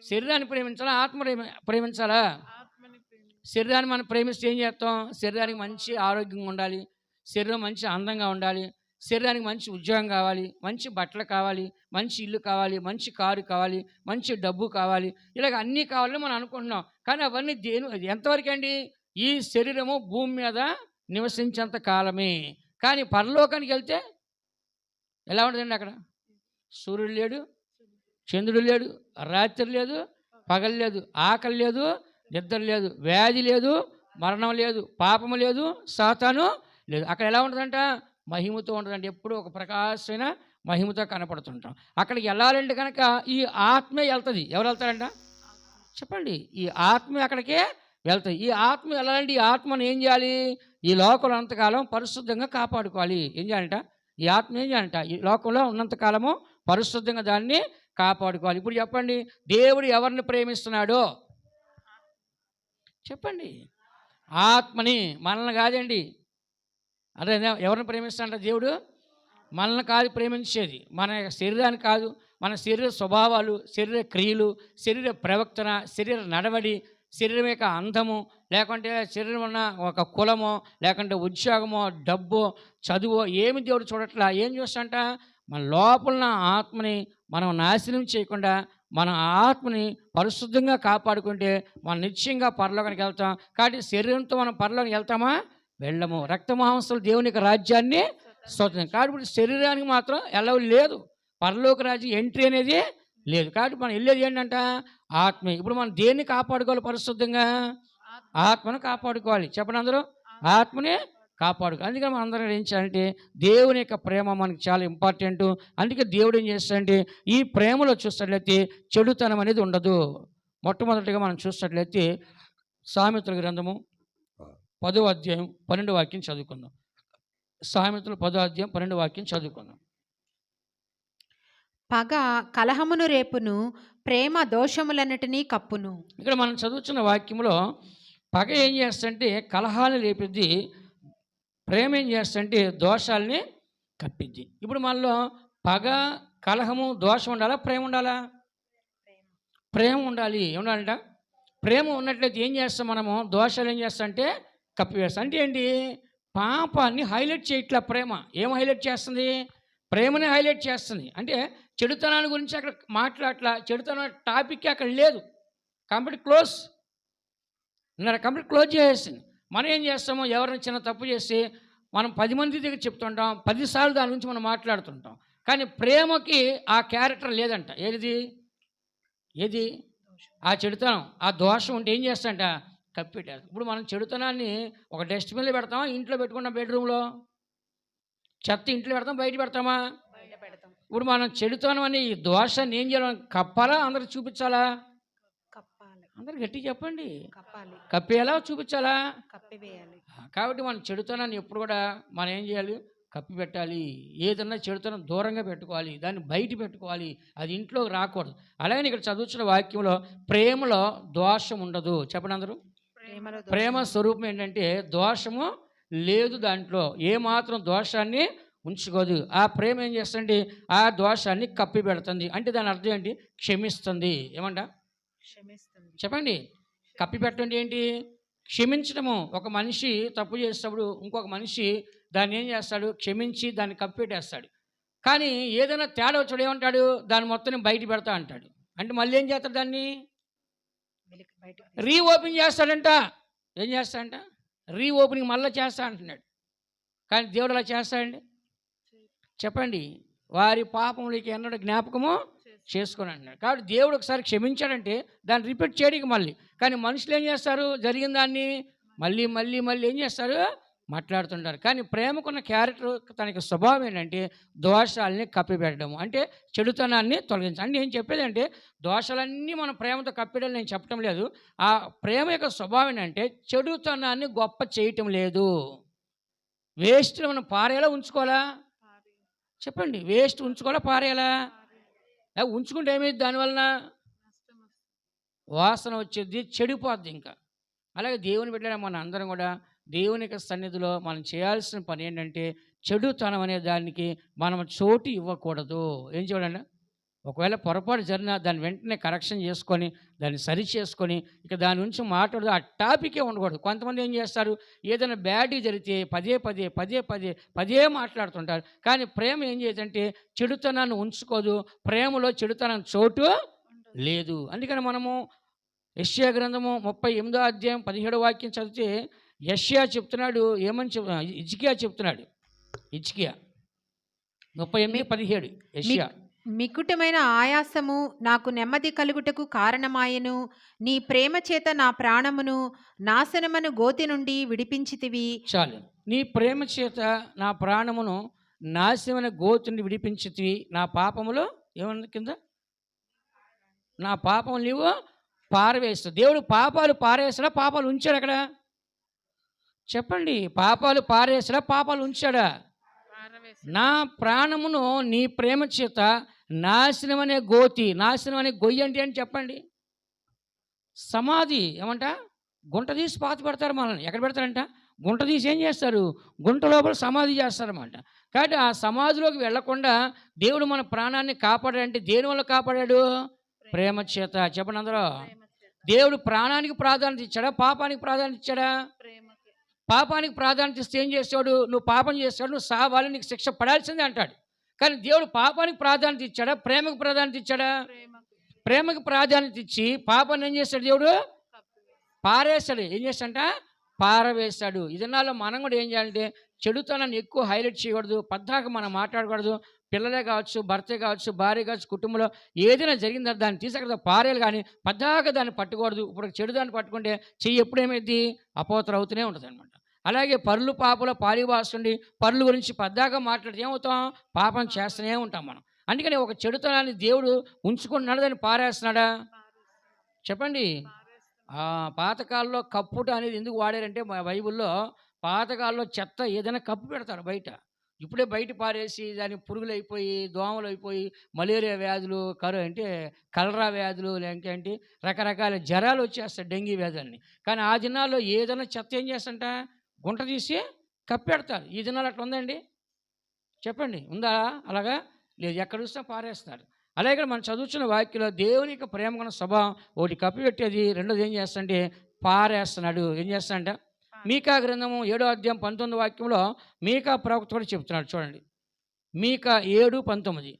శరీరాన్ని ప్రేమించాలా, ఆత్మ ప్రేమించాలా? శరీరాన్ని మనం ప్రేమిస్తే ఏం చేస్తాం? శరీరానికి మంచి ఆరోగ్యంగా ఉండాలి, శరీరం మంచి అందంగా ఉండాలి, శరీరానికి మంచి ఉద్యోగం కావాలి, మంచి బట్టలు కావాలి, మంచి ఇల్లు కావాలి, మంచి కారు కావాలి, మంచి డబ్బు కావాలి, ఇలాగ అన్నీ కావాలని మనం అనుకుంటున్నాం. కానీ అవన్నీ ఎంతవరకు అండి? ఈ శరీరము భూమి మీద నివసించేంత కాలమే. కానీ పరలోకానికి వెళ్తే ఎలా ఉంటుందండి? అక్కడ సూర్యుడు లేడు, చంద్రుడు లేడు, రాత్రి లేదు, పగలు లేదు, ఆకలి లేదు, నిద్ర లేదు, వ్యాధి లేదు, మరణం లేదు, పాపము లేదు, సాతాను లేదు. అక్కడ ఎలా ఉంటుందంట? మహిమతో ఉంటుందంటే ఎప్పుడు ఒక ప్రకాశమైన మహిమతో కనపడుతుంటాం. అక్కడికి వెళ్ళాలంటే కనుక ఈ ఆత్మే వెళ్తుంది. ఎవరు వెళ్తారంట? చెప్పండి. ఈ ఆత్మ అక్కడికే వెళ్తాయి. ఈ ఆత్మ వెళ్ళాలంటే ఈ ఆత్మను ఏం చేయాలి? ఈ లోకంలో అంతకాలం పరిశుద్ధంగా కాపాడుకోవాలి. ఏం చేయాలంట? ఈ ఆత్మ ఏం చేయాలంట? ఈ లోకంలో ఉన్నంతకాలము పరిశుద్ధంగా దాన్ని కాపాడుకోవాలి. ఇప్పుడు చెప్పండి, దేవుడు ఎవరిని ప్రేమిస్తున్నాడో చెప్పండి. ఆత్మని, మనల్ని కాదండి. అదే ఎవరిని ప్రేమిస్తాడంట దేవుడు? మనల్ని కాదు ప్రేమించేది, మన శరీరాన్ని కాదు, మన శరీర స్వభావాలు, శరీర క్రియలు, శరీర ప్రవర్తన, శరీర నడవడి, శరీరం యొక్క అందము, లేకుంటే శరీరం ఉన్న ఒక కులమో, లేకుంటే ఉద్యోగమో, డబ్బో, చదువో ఏమి దేవుడు చూడట్లా. ఏం చూస్తాంట? మన లోపల ఆత్మని మనం నాశనం చేయకుండా మన ఆత్మని పరిశుద్ధంగా కాపాడుకుంటే మనం నిశ్చయంగా పరలోకానికి వెళ్తాం. కాబట్టి శరీరంతో మనం పరలోకానికి వెళ్తామా? వెళ్ళము. రక్తమాంసాలు దేవుని యొక్క రాజ్యాన్ని స్తోత్రం. కాబట్టి ఇప్పుడు శరీరానికి మాత్రం ఎలవ్ లేదు, పరలోక రాజ్యం ఎంట్రీ అనేది లేదు. కాబట్టి మనం వెళ్ళేది ఏంటంట? ఆత్మ. ఇప్పుడు మనం దేన్ని కాపాడుకోవాలి? పరిశుద్ధంగా ఆత్మను కాపాడుకోవాలి. చెప్పండి అందరూ. ఆత్మని కాపాడుకోవాలి. అందుకని మనం అందరం ఏం చేయాలంటే దేవుని యొక్క ప్రేమ మనకి చాలా ఇంపార్టెంట్. అందుకే దేవుడు ఏం చేస్తాడంటే ఈ ప్రేమలో చూసినట్లయితే చెడుతనం అనేది ఉండదు. మొట్టమొదటిగా మనం చూసినట్లయితే సామెతల గ్రంథము 10వ అధ్యాయం 12వ వాక్యం చదువుకుందాం. సామెతలు 10వ అధ్యాయం 12వ వాక్యం చదువుకుందాం. పగ కలహమును రేపును, ప్రేమ దోషములన్నిటినీ కప్పును. ఇక్కడ మనం చదువుతున్న వాక్యంలో పగ ఏం చేస్తుంటే కలహాన్ని రేపిద్ది, ప్రేమ ఏం చేస్తుంటే దోషాలని కప్పిద్ది. ఇప్పుడు మనలో పగ, కలహము, దోషం ఉండాలా, ప్రేమ ఉండాలా? ప్రేమ ఉండాలి. ఏముండాలంట? ప్రేమ ఉన్నట్లయితే ఏం చేస్తాం మనము? దోషాలు ఏం చేస్తామంటే కప్పివేస్తాం. అంటే ఏంటి? పాపాన్ని హైలైట్ చేయట్లా ప్రేమ. ఏం హైలైట్ చేస్తుంది? ప్రేమని హైలైట్ చేస్తుంది. అంటే చెడుతనాన్ని గురించి అక్కడ మాట్లాడట్లా, చెడుతనం టాపిక్ అక్కడ లేదు. కంప్లీట్ క్లోజ్ కంప్లీట్ క్లోజ్ చేసేసింది. మనం ఏం చేస్తాము? ఎవరైనా చిన్న తప్పు చేసి మనం 10 మంది దగ్గర చెప్తుంటాం, 10 సార్లు దాని గురించి మనం మాట్లాడుతుంటాం. కానీ ప్రేమకి ఆ క్యారెక్టర్ లేదంట. ఏది ఆ చెడుతనం, ఆ దోషం ఉంటే ఏం చేస్తాంట? కప్పిపెట్టారు. ఇప్పుడు మనం చెడుతనాన్ని ఒక డస్ట్బిన్లో పెడతామా, ఇంట్లో పెట్టుకున్న బెడ్రూమ్లో? చెత్త ఇంట్లో పెడతాం, బయట పెడతామా? ఇప్పుడు మనం చెడుతనం అని ఈ దోషాన్ని ఏం చేయాలి? కప్పాలా, అందరికి చూపించాలా? అందరు గట్టి చెప్పండి. కప్పేయాలా, చూపించాలా? కప్పివేయాలి. కాబట్టి మనం చెడుతనాన్ని ఎప్పుడు కూడా మనం ఏం చేయాలి? కప్పి పెట్టాలి. ఏదన్నా చెడుతనం దూరంగా పెట్టుకోవాలి, దాన్ని బయట పెట్టుకోవాలి, అది ఇంట్లోకి రాకూడదు. అలాగే ఇక్కడ చదువుతున్న వాక్యంలో ప్రేమలో దోషం ఉండదు. చెప్పండి అందరూ. ప్రేమ స్వరూపం ఏంటంటే దోషము లేదు, దాంట్లో ఏమాత్రం దోషాన్ని ఉంచుకోదు. ఆ ప్రేమ ఏం చేస్తుంది? ఆ దోషాన్ని కప్పి పెడుతుంది. అంటే దాని అర్థం ఏంటి? క్షమిస్తుంది. ఏమంట? చెప్పండి. కప్పిపెట్టడం ఏంటి? క్షమించడము. ఒక మనిషి తప్పు చేసేటప్పుడు ఇంకొక మనిషి దాన్ని ఏం చేస్తాడు? క్షమించి దాన్ని కప్పిపెట్టేస్తాడు. కానీ ఏదైనా తేడా వచ్చాడు ఏమంటాడు? దాన్ని మొత్తం బయట పెడతా అంటాడు. అంటే మళ్ళీ ఏం చేస్తాడు? దాన్ని రీఓపెన్ చేస్తాడంట. ఏం చేస్తాడంట? రీఓపెనింగ్ మళ్ళీ చేస్తా అంటున్నాడు. కానీ దేవుడు అలా చేస్తాడండి? చెప్పండి. వారి పాపములకి ఎన్నడూ జ్ఞాపకము చేసుకొని అంటున్నాడు. కాబట్టి దేవుడు ఒకసారి క్షమించాడంటే దాన్ని రిపీట్ చేయడానికి మళ్ళీ. కానీ మనుషులు ఏం చేస్తారు? జరిగిన దాన్ని మళ్ళీ మళ్ళీ మళ్ళీ ఏం చేస్తారు? మాట్లాడుతుంటారు. కానీ ప్రేమకున్న క్యారెక్టర్, తనకి స్వభావం ఏంటంటే దోషాలని కప్పిపెట్టడం, అంటే చెడుతనాన్ని తొలగించడం. అంటే నేను చెప్పేది అంటే దోషాలన్నీ మనం ప్రేమతో కప్పిడం నేను చెప్పడం లేదు. ఆ ప్రేమ యొక్క స్వభావం ఏంటంటే చెడుతనాన్ని గొప్ప చేయటం లేదు. వేస్ట్ మనం పారేలా ఉంచుకోవాలా? చెప్పండి. వేస్ట్ ఉంచుకోవాలా పారేయాలా? ఉంచుకుంటే ఏమైంది? దానివలన వాసన వచ్చేది, చెడిపోద్ది ఇంకా. అలాగే దేవుని బిడ్డలైన మన అందరం కూడా దేవుని యొక్క సన్నిధిలో మనం చేయాల్సిన పని ఏంటంటే చెడుతనం అనే దానికి మనం చోటు ఇవ్వకూడదు. ఏం చేయాలండి? ఒకవేళ పొరపాటు జరిగినా దాన్ని వెంటనే కరెక్షన్ చేసుకొని దాన్ని సరి చేసుకొని ఇక దాని నుంచి మాట్లాడదు, ఆ టాపికే ఉండకూడదు. కొంతమంది ఏం చేస్తారు? ఏదైనా బ్యాడ్ జరిగితే పదే పదే పదే పదే పదే మాట్లాడుతుంటారు. కానీ ప్రేమ ఏం చేయదంటే చెడుతనాన్ని ఉంచుకోదు. ప్రేమలో చెడుతనాన్ని చోటు లేదు. అందుకని మనము యెషయా గ్రంథము 38వ అధ్యాయం 17వ వాక్యం చదివితే యెషయా చెప్తున్నాడు. ఏమని హిజ్కియా చెప్తున్నాడు. హిజ్కియా 38:17 యెషయా. మికుటమైన ఆయాసము నాకు నెమ్మది కలుగుటకు కారణమాయెను. నీ ప్రేమ చేత నా ప్రాణమును నాశనమను గోతి నుండి విడిపించితివి. చాలు. నీ ప్రేమ చేత నా ప్రాణమును నాశనమైన గోతి నుండి విడిపించితివి. నా పాపములో ఏమన్నా కింద నా పాపము నీవు పారవేస్తావు. దేవుడు పాపాలు పారేసాడా? పాపాలు ఉంచాడు అక్కడ? చెప్పండి. పాపాలు పారేసాడా? పాపాలు ఉంచాడా? నా ప్రాణమును నీ ప్రేమ చేత నాశనం అనే గోతి, నాశనం అనే గొయ్యి అంటే అని చెప్పండి. సమాధి ఏమంట? గుంట తీసి పాతి పెడతారు మనల్ని. ఎక్కడ పెడతారంట? గుంట తీసి ఏం చేస్తారు? గుంట లోపల సమాధి చేస్తారన్నమాట. కాబట్టి ఆ సమాధిలోకి వెళ్లకుండా దేవుడు మన ప్రాణాన్ని కాపాడాడంటే దేనివల్ల కాపాడాడు? ప్రేమ చేత. చెప్పండి అందరూ. దేవుడు ప్రాణానికి ప్రాధాన్యత ఇచ్చాడా? పాపానికి ప్రాధాన్యత ఇచ్చాడా? పాపానికి ప్రాధాన్యత ఇస్తే ఏం చేస్తాడు? నువ్వు పాపం చేస్తాడు, నువ్వు సావాలి, నీకు శిక్ష పడాల్సిందే అంటాడు. కానీ దేవుడు పాపానికి ప్రాధాన్యత ఇచ్చాడా? ప్రేమకు ప్రాధాన్యత ఇచ్చాడా? ప్రేమకు ప్రాధాన్యత ఇచ్చి పాపాన్ని ఏం చేస్తాడు? దేవుడు పారేస్తాడు. ఏం చేస్తాడంట? పారవేస్తాడు. ఇదన్నాలో మనం కూడా ఏం చేయాలంటే చెడుతనాన్ని ఎక్కువ హైలైట్ చేయకూడదు. పద్దాక మనం మాట్లాడకూడదు. పిల్లలే కావచ్చు, భర్తే కావచ్చు, భార్య కావచ్చు, కుటుంబంలో ఏదైనా జరిగిందా దాన్ని తీసుకెళ్తా పారేయాలి. కానీ పద్దాక దాన్ని పట్టుకూడదు. ఇప్పుడు చెడు దాన్ని పట్టుకుంటే చెయ్యి ఎప్పుడేమైంది? అపోతరం అవుతూనే ఉంటుంది అనమాట. అలాగే పరులు పాపలో పాలివాస్తుండి పరుల గురించి పద్దాక మాట్లాడితే ఏమవుతాం? పాపం చేస్తూనే ఉంటాం మనం. అందుకని ఒక చెడుతనాన్ని దేవుడు ఉంచుకుంటున్నాడు, దాన్ని పారేస్తున్నాడా? చెప్పండి. పాతకాలంలో కప్పుట అనేది ఎందుకు వాడారంటే బైబిల్లో పాతకాలంలో చెత్త ఏదైనా కప్పు పెడతారు బయట. ఇప్పుడే బయట పారేసి దానికి పురుగులు అయిపోయి, దోమలు అయిపోయి, మలేరియా వ్యాధులు, కలరా వ్యాధులు, లేకంటే రకరకాల జ్వరాలు వచ్చేస్తాయి, డెంగీ వ్యాధులని. కానీ ఆ దినాల్లో ఏదైనా చెత్త ఏం చేస్తంట? గుంట తీసి కప్పెడతారు. ఈ దినాలు అట్లా ఉందండి? చెప్పండి. ఉందా అలాగా? లేదు. ఎక్కడ చూసినా పారేస్తారు. అలాగే మనం చదువుతున్న వాక్యంలో దేవుని యొక్క ప్రేమకున్న స్వభావం ఒకటి కప్పిపెట్టేది, రెండోది ఏం చేస్తాడంటే పారేస్తున్నాడు. ఏం చేస్తాడంట? మీకా గ్రంథము 7వ అధ్యాయం 19వ వాక్యంలో మీకా ప్రవక్త కూడా చెప్తున్నాడు. చూడండి. మీకా 7:19.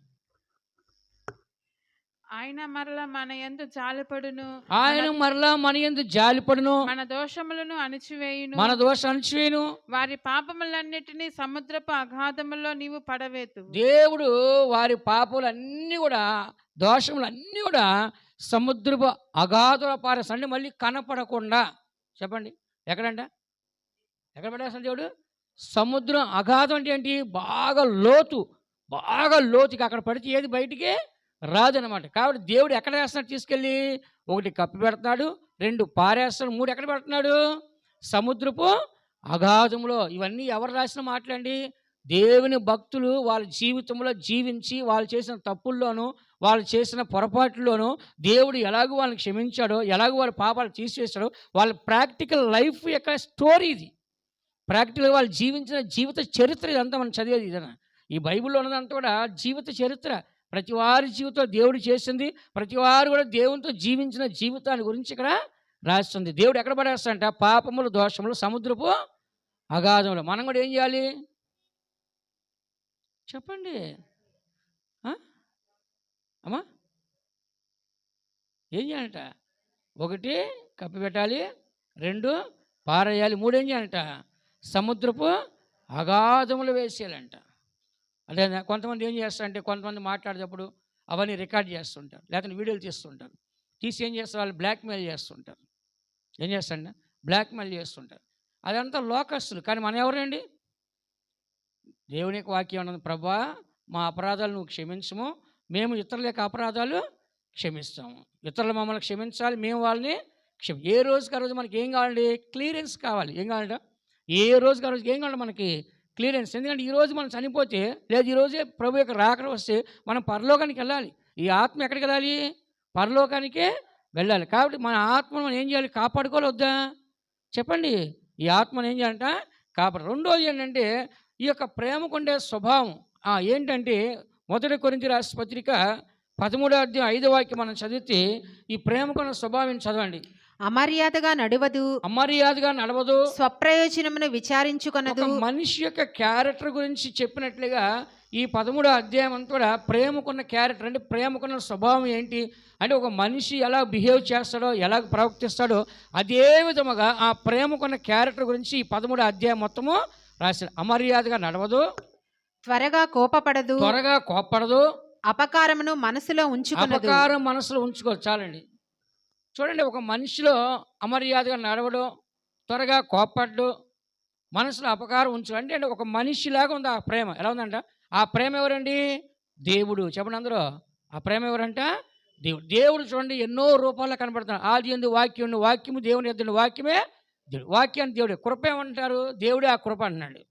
ఆయన మరలా మన యందు జాలిపడును, ఆయన మరలా మన యందు జాలిపడును, మన దోషములను అణిచివేయును, మన దోషం అణిచివేయును, వారి పాపములన్నిటినీ సముద్రపు అగాధములో నీవు పడవేతు. దేవుడు వారి పాపములన్నీ కూడా, దోషములన్నీ కూడా సముద్రపు అగాధంలో పారేస్తాడు. మళ్ళీ కనపడకుండా. చెప్పండి. ఎక్కడంట? ఎక్కడ పడేస్తాడు దేవుడు? సముద్రం అగాధం అంటే ఏంటి? బాగా లోతు, బాగా లోతుకి అక్కడ పడితే ఏది బయటికి రాదనమాట. కాబట్టి దేవుడు ఎక్కడ వేస్తున్నాడు? తీసుకెళ్ళి ఒకటి కప్పి పెడుతున్నాడు, 2 పారేస్తాడు, 3 ఎక్కడ పెడుతున్నాడు? సముద్రపు అగాధంలో. ఇవన్నీ ఎవరు రాసిన మాటలండి? దేవుని భక్తులు వాళ్ళ జీవితంలో జీవించి వాళ్ళు చేసిన తప్పుల్లోనూ వాళ్ళు చేసిన పొరపాట్లలోనూ దేవుడు ఎలాగో వాళ్ళని క్షమించాడో, ఎలాగో వాళ్ళ పాపాలు తీసివేశాడో వాళ్ళ ప్రాక్టికల్ లైఫ్ యొక్క స్టోరీ ఇది. ప్రాక్టికల్గా వాళ్ళు జీవించిన జీవిత చరిత్ర ఇదంతా మనం చదివేది. ఇదన్నా ఈ బైబిల్లో ఉన్నదంతా కూడా జీవిత చరిత్ర. ప్రతి వారి జీవితం దేవుడు చేసింది, ప్రతి వారు కూడా దేవునితో జీవించిన జీవితాన్ని గురించి ఇక్కడ రాస్తుంది. దేవుడు ఎక్కడ పడేస్తాడంట? పాపములు, దోషములు, సముద్రపు అగాధములు. మనం కూడా ఏం చేయాలి చెప్పండి? ఆ? అమ్మా ఏం చేయాలంట? 1 కప్పిపెట్టాలి, 2 పారేయాలి, 3 ఏం చేయాలంట? సముద్రపు అగాధములు వేసేయాలంట. అదే కొంతమంది ఏం చేస్తారంటే, కొంతమంది మాట్లాడేటప్పుడు అవన్నీ రికార్డ్ చేస్తుంటారు, లేకపోతే వీడియోలు తీస్తుంటారు. తీసి ఏం చేస్తారు? వాళ్ళు బ్లాక్మెయిల్ చేస్తుంటారు. ఏం చేస్తారండి? బ్లాక్మెయిల్ చేస్తుంటారు. అదంతా లోకస్తులు. కానీ మనం ఎవరండి? దేవుని యొక్క వాక్యం అన్నది, ప్రభా మా అపరాధాలు నువ్వు క్షమించము, మేము ఇతరుల యొక్క అపరాధాలు క్షమిస్తాము. ఇతరులు మమ్మల్ని క్షమించాలి, మేము వాళ్ళని ఏ రోజుకి ఆ రోజు మనకి ఏం కావాలండి? క్లియరెన్స్ కావాలి. ఏం కావాలంట? ఏ రోజుకి ఆ రోజుకి ఏం కావాలి మనకి? క్లియరెన్స్. ఎందుకంటే ఈరోజు మనం చనిపోతే, లేదు ఈరోజే ప్రభు యొక్క రాకడ వస్తే మనం పరలోకానికి వెళ్ళాలి. ఈ ఆత్మ ఎక్కడికి వెళ్ళాలి? పరలోకానికే వెళ్ళాలి. కాబట్టి మన ఆత్మను మనం ఏం చేయాలి? కాపాడుకోవాలి వద్దా? చెప్పండి. ఈ ఆత్మను ఏం చేయాలంట? కాపాడు. రెండోది ఏంటంటే, ఈ యొక్క ప్రేమకుండే స్వభావం ఏంటంటే, 1 కొరింథీ రాసిన పత్రిక 13వ అధ్యాయం 5వ వాక్యం మనం చదివితే, ఈ ప్రేమకున్న స్వభావం చదవండి. అమర్యాదగా నడవదు, స్వప్రయోజనమును విచారించుకొనదు. మనిషి యొక్క క్యారెక్టర్ గురించి చెప్పినట్లుగా ఈ 13వ అధ్యాయం అంతా కూడా ప్రేమకున్న క్యారెక్టర్ అంటే, ప్రేమకున్న స్వభావం ఏంటి అంటే, ఒక మనిషి ఎలా బిహేవ్ చేస్తాడో, ఎలా ప్రవర్తిస్తాడో, అదే విధముగా ఆ ప్రేమకున్న క్యారెక్టర్ గురించి ఈ 13వ అధ్యాయం మొత్తము రాశాడు. అమర్యాదగా నడవదు, త్వరగా కోపపడదు, అపకారమును మనసులో ఉంచుకొనదు. అపకారం మనసులో ఉంచుకోదు. చాలండి. చూడండి, ఒక మనిషిలో అమర్యాదగా నడవడం, త్వరగా కోపడ్డు, మనసులో అపకారం ఉంచు అంటే ఒక మనిషిలాగా ఉంది ఆ ప్రేమ. ఎలా ఉందంట? ఆ ప్రేమ ఎవరండి? దేవుడు. చెప్పండి అందరూ. ఆ ప్రేమ ఎవరంట? దేవుడు. దేవుడు చూడండి ఎన్నో రూపాల్లో కనపడుతున్నాడు. ఆది యందు వాక్యం, వాక్యము దేవుని యొద్ద, వాక్యమే దేవుడు. వాక్యాన్ని దేవుడే. కృప ఏమంటారు? దేవుడే ఆ కృప అన్నాడు.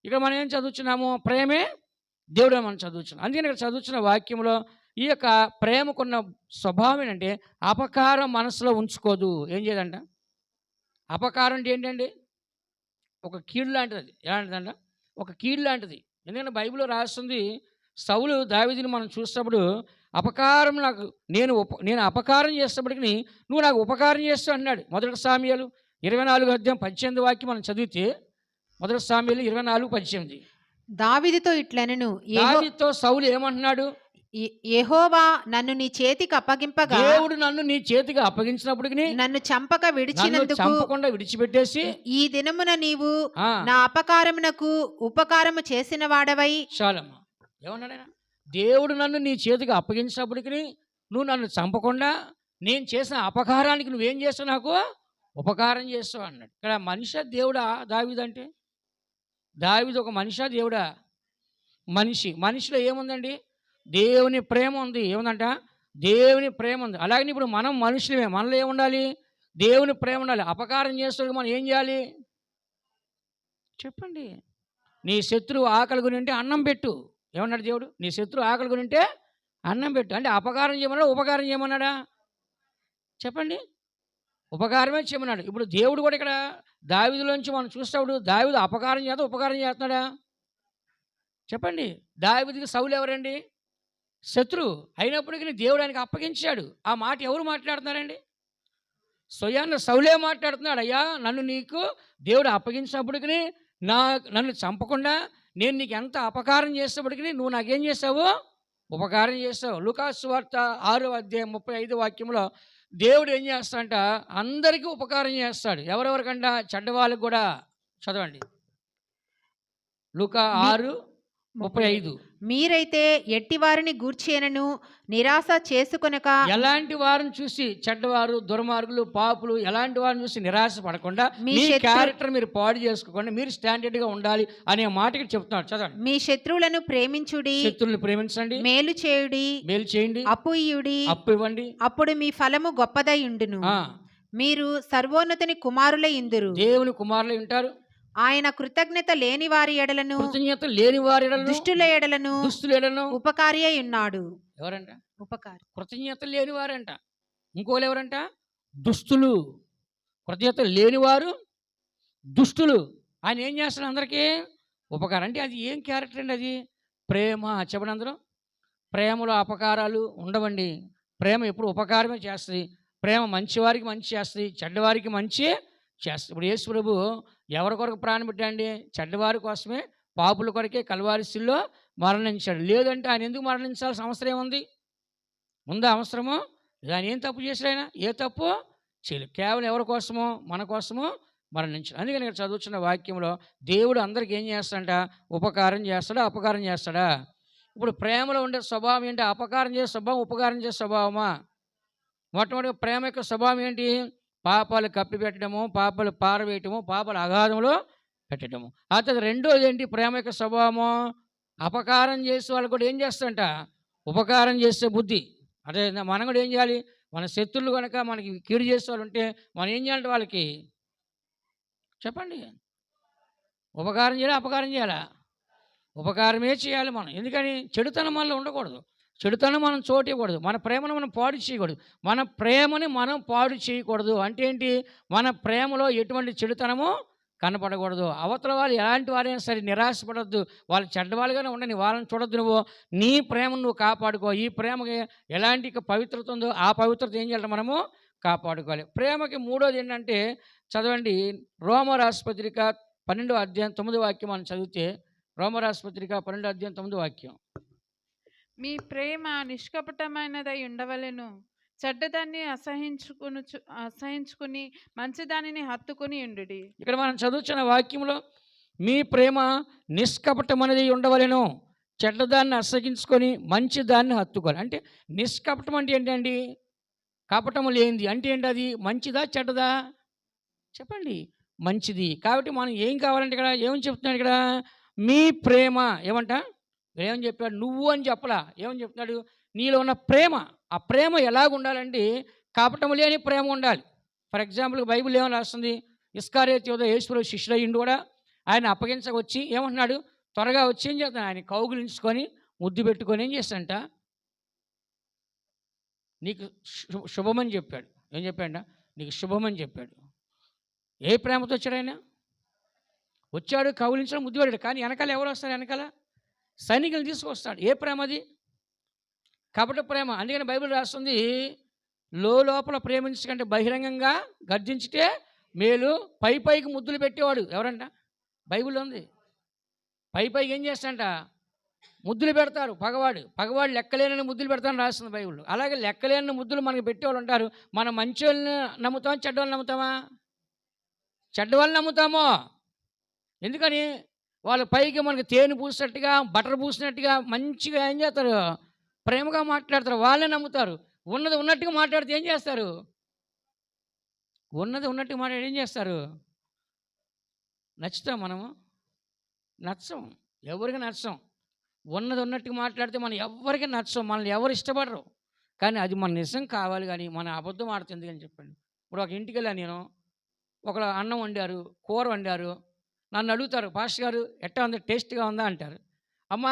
ఇక్కడ మనం ఏం చదువుతున్నాము? ప్రేమే దేవుడే మనం చదువుతున్నాం. అందుకని ఇక్కడ చదువుతున్న వాక్యంలో ఈ యొక్క ప్రేమకున్న స్వభావం ఏంటంటే, అపకారం మనసులో ఉంచుకోదు. ఏం చేయదంట? అపకారం అంటే ఏంటండి? ఒక కీడు లాంటిది. ఎలాంటిదంట? ఒక కీడు లాంటిది. ఎందుకంటే బైబిల్లో రాస్తుంది, సౌలు దావీదుని మనం చూసినప్పుడు, అపకారం నేను అపకారం చేసేటప్పటికి నువ్వు నాకు ఉపకారం చేస్తావు అన్నాడు. 1 సామ్యుయేలు 24వ అధ్యాయం 18వ వాక్యం మనం చదివితే, 1 సామ్యుయేలు 24:18. దావీదుతో ఇట్లనెను, దావీదుతో సౌలు ఏమంటున్నాడు? యెహోవా నన్ను నీ చేతికి అప్పగింపగా, దేవుడు నన్ను నీ చేతికి అప్పగించినప్పటికి నన్ను చంపకుండా విడిచిపెట్టేసి, ఈ దినమున నీవు నా అపకారమునకు ఉపకారము చేసిన వాడవై. చాలమ్మా. ఏమన్నాడు ఆయన? దేవుడు నన్ను నీ చేతికి అప్పగించినప్పటికి నువ్వు నన్ను చంపకుండా నేను చేసిన అపకారానికి నువ్వేం చేస్తావు? నాకు ఉపకారం చేస్తావు అన్నాడు. ఇక్కడ మనిషి దేవుడా దావీదు అంటే? దావీదు ఒక మనిషా దేవుడా? మనిషిలో ఏముందండి? దేవుని ప్రేమ ఉంది. ఏముందంట? దేవుని ప్రేమ ఉంది. అలాగే ఇప్పుడు మనం మనుషులమే, మనలో ఏముండాలి? దేవుని ప్రేమ ఉండాలి. అపకారం చేస్తే మనం ఏం చేయాలి? చెప్పండి. నీ శత్రువు ఆకలి కొని ఉంటే అన్నం పెట్టు. ఏమన్నాడు దేవుడు? నీ శత్రువు ఆకలి కొని ఉంటే అన్నం పెట్టు. అంటే అపకారం చేయమన్నాడా, ఉపకారం చేయమన్నాడా? చెప్పండి. ఉపకారమే చేయమన్నాడు. ఇప్పుడు దేవుడు కూడా ఇక్కడ దావీదులోంచి మనం చూసినప్పుడు, దావీదు అపకారం చేస్తా ఉపకారం చేస్తున్నాడా? చెప్పండి. దావీదుకి సౌలు ఎవరండి? శత్రువు. అయినప్పటికీ దేవుడు ఆయనకి అప్పగించాడు. ఆ మాట ఎవరు మాట్లాడుతున్నారండి? స్వయాన్న సౌలే మాట్లాడుతున్నాడు. అయ్యా, నన్ను నీకు దేవుడు అప్పగించినప్పటికీ నన్ను చంపకుండా నేను నీకు ఎంత అపకారం చేసేప్పటికీ నువ్వు నాకేం చేసావు? ఉపకారం చేసావు. లూకాసు సువార్త 6వ అధ్యాయం 35వ వాక్యంలో దేవుడు ఏం చేస్తాడంట? అందరికీ ఉపకారం చేస్తాడు. ఎవరెవరికంట? చెడ్డవాళ్ళకి కూడా. చదవండి. లూకా 6:35. మీరైతే ఎట్టి వారిని గూర్చేనను నిరాశ చేసుకొనక. ఎలాంటి వారిని చూసి, చెడ్డవారు, దుర్మార్గులు, పాపులు, ఎలాంటి వారిని చూసి నిరాశ పడకుండా మీ క్యారెక్టర్ మీరు పాడు చేసుకోకుండా మీరు స్టాండర్డ్ గా ఉండాలి అనే మాటకి చెప్తున్నాడు. చదవండి. మీ శత్రువులను ప్రేమించుడి, శత్రువులను ప్రేమించండి, మేలు చేయండి, అప్పు ఇవ్వండి, అప్పుడు మీ ఫలము గొప్పదై ఉండును. మీరు సర్వోన్నతుని కుమారులై ఇందురు. దేవుని కుమారులై ఉంటారు. ఆయన కృతజ్ఞత లేని వారి ఎడలను, దుష్టుల ఎడలను ఉపకారి అయి ఉన్నాడు. ఎవరంట? ఉపకారి. కృతజ్ఞత లేని వారంట. ఇంకోళ్ళు ఎవరంట? దుస్తులు. కృతజ్ఞత లేనివారు దుష్టులు. ఆయన ఏం చేస్తాడు? అందరికీ ఉపకారం. అంటే అది ఏం క్యారెక్టర్ అండి? అది ప్రేమ. చెప్పండి అందరూ. ప్రేమలో అపకారాలు ఉండవండి. ప్రేమ ఎప్పుడు ఉపకారమే చేస్తుంది. ప్రేమ మంచివారికి మంచి చేస్తుంది, చెడ్డవారికి మంచి చేస్తుంది. ఇప్పుడు యేసు ప్రభు ఎవరి కొరకు ప్రాణం పెట్టండి? చెడ్డవారి కోసమే, పాపుల కొరకే కల్వారి శిలువలో మరణించాడు. లేదంటే ఆయన ఎందుకు మరణించాల్సిన అవసరం ఏముంది? ఉందా అవసరము? ఆయన ఏం తప్పు చేశాడు? ఆయన ఏ తప్పు చేయలేదు. కేవలం ఎవరి కోసమో? మన కోసమో మరణించాడు. అందుకని ఇక్కడ చదువుతున్న వాక్యంలో దేవుడు అందరికి ఏం చేస్తాడంట? ఉపకారం చేస్తాడా, అపకారం చేస్తాడా? ఇప్పుడు ప్రేమలో ఉండే స్వభావం ఏంటి? అపకారం చేసే స్వభావం, ఉపకారం చేసే స్వభావమా? మొట్టమొదటిగా ప్రేమ యొక్క స్వభావం ఏంటి? పాపాలు కప్పిపెట్టడము, పాపాలు పారవేయటము, పాపాలు అగాధంలో పెట్టడము. ఆ తర్వాత రెండోది ఏంటి ప్రేమ యొక్క స్వభావము? అపకారం చేసే వాళ్ళు కూడా ఏం చేస్తాడంట? ఉపకారం చేసే బుద్ధి. అదే మనం కూడా ఏం చేయాలి? మన శత్రువులు కనుక మనకి కీడు చేసే వాళ్ళు ఉంటే మనం ఏం చేయాలంటే వాళ్ళకి చెప్పండి, ఉపకారం చేయాలా, అపకారం చేయాలా? ఉపకారమే చేయాలి మనం. ఎందుకని? చెడుతనం మనలో ఉండకూడదు, చెడుతనం మనం చోటు ఇవ్వకూడదు, మన ప్రేమను మనం పాడు చేయకూడదు. మన ప్రేమని మనం పాడు చేయకూడదు అంటే ఏంటి? మన ప్రేమలో ఎటువంటి చెడుతనము కనపడకూడదు. అవతల వాళ్ళు ఎలాంటి వారైనా సరే నిరాశపడద్దు, వాళ్ళు చెడ్డవాళ్ళుగానే ఉండని, వాళ్ళని చూడొద్దు. నువ్వు నీ ప్రేమను నువ్వు కాపాడుకో. ఈ ప్రేమకి ఎలాంటి పవిత్రత ఉందో ఆ పవిత్రత ఏం చేయాలి? మనము కాపాడుకోవాలి. ప్రేమకి మూడోది ఏంటంటే చదవండి, రోమరాస్పత్రిక 12వ అధ్యాయం 9వ వాక్యం మనం చదివితే, రోమరాస్పత్రిక 12వ అధ్యాయం 9వ వాక్యం. మీ ప్రేమ నిష్కపటమైనదై ఉండవలెను, చెడ్డదాన్ని అసహించుకుని మంచిదానిని హత్తుకుని ఉండుడి. ఇక్కడ మనం చదువుతున్న వాక్యంలో మీ ప్రేమ నిష్కపటమనేది ఉండవలెను, చెడ్డదాన్ని అసహించుకొని మంచి దాన్ని హత్తుకోవాలి. అంటే నిష్కపటం అంటే ఏంటండి? కపటము లేనిది అంటే ఏంటి? అది మంచిదా చెడ్డదా? చెప్పండి, మంచిది. కాబట్టి మనం ఏం కావాలంటే ఇక్కడ ఏమని చెప్తున్నాడు? ఇక్కడ మీ ప్రేమ ఏమంట? ఏమని చెప్పాడు? నువ్వు అని చెప్పలా, ఏమని చెప్తున్నాడు? నీలో ఉన్న ప్రేమ, ఆ ప్రేమ ఎలాగ ఉండాలండి? కపటము లేని ప్రేమ ఉండాలి. ఫర్ ఎగ్జాంపుల్ బైబిల్ ఏమని రాస్తుంది? ఇస్కారియోతు యూదా యేసుప్రభు శిష్యుడయ్యిండు కూడా, ఆయన అప్పగించక వచ్చి ఏమంటున్నాడు? త్వరగా వచ్చి ఏం చేస్తాను? ఆయన కౌగులించుకొని ముద్దు పెట్టుకొని ఏం చేస్తాడంట? నీకు శుభమని చెప్పాడు. ఏం చెప్పాడ? నీకు శుభమని చెప్పాడు. ఏ ప్రేమతో వచ్చాడు ఆయన? వచ్చాడు, కౌలించడం, ముద్దు పెట్టాడు. కానీ వెనకాల ఎవరు వస్తారు? వెనకాల సైనికులు తీసుకొస్తాడు. ఏ ప్రేమ అది? కపట ప్రేమ. అందుకని బైబిల్ రాస్తుంది, లోపల ప్రేమించకంటే బహిరంగంగా గర్జించితే మేలు, పైకి ముద్దులు పెట్టేవాడు ఎవరంట? బైబిల్లో ఉంది. పైకి ఏం చేస్తాడంట? ముద్దులు పెడతారు. పగవాడు లెక్కలేని ముద్దులు పెడతానని రాస్తుంది బైబిల్. అలాగే లెక్కలేని ముద్దులు మనకు పెట్టేవాళ్ళు ఉంటారు. మనం మంచి వాళ్ళని నమ్ముతామా, చెడ్డవాళ్ళని నమ్ముతామా? చెడ్డవాళ్ళని నమ్ముతామో. ఎందుకని? వాళ్ళు పైకి మనకు తేనె పూసినట్టుగా, బటర్ పూసినట్టుగా మంచిగా ఏం చేస్తారు? ప్రేమగా మాట్లాడతారు, వాళ్ళే నమ్ముతారు. ఉన్నది ఉన్నట్టుగా మాట్లాడితే ఏం చేస్తారు? ఉన్నది ఉన్నట్టుగా మాట్లాడి ఏం చేస్తారు? నచ్చుతాం మనము? నచ్చం, ఎవరికి నచ్చం. ఉన్నది ఉన్నట్టుగా మాట్లాడితే మనం ఎవరికి నచ్చం, మనల్ని ఎవరు ఇష్టపడరు. కానీ అది మన నిజం కావాలి, కానీ మన అబద్ధం ఆడుతుంది ఎందుకని చెప్పండి. ఇప్పుడు ఒక ఇంటికి వెళ్ళాను నేను, ఒకరు అన్నం వండారు, కూర వండారు. నన్ను అడుగుతారు, పాస్టర్ గారు ఎట్టా ఉంది, టేస్ట్గా ఉందా అంటారు. అమ్మ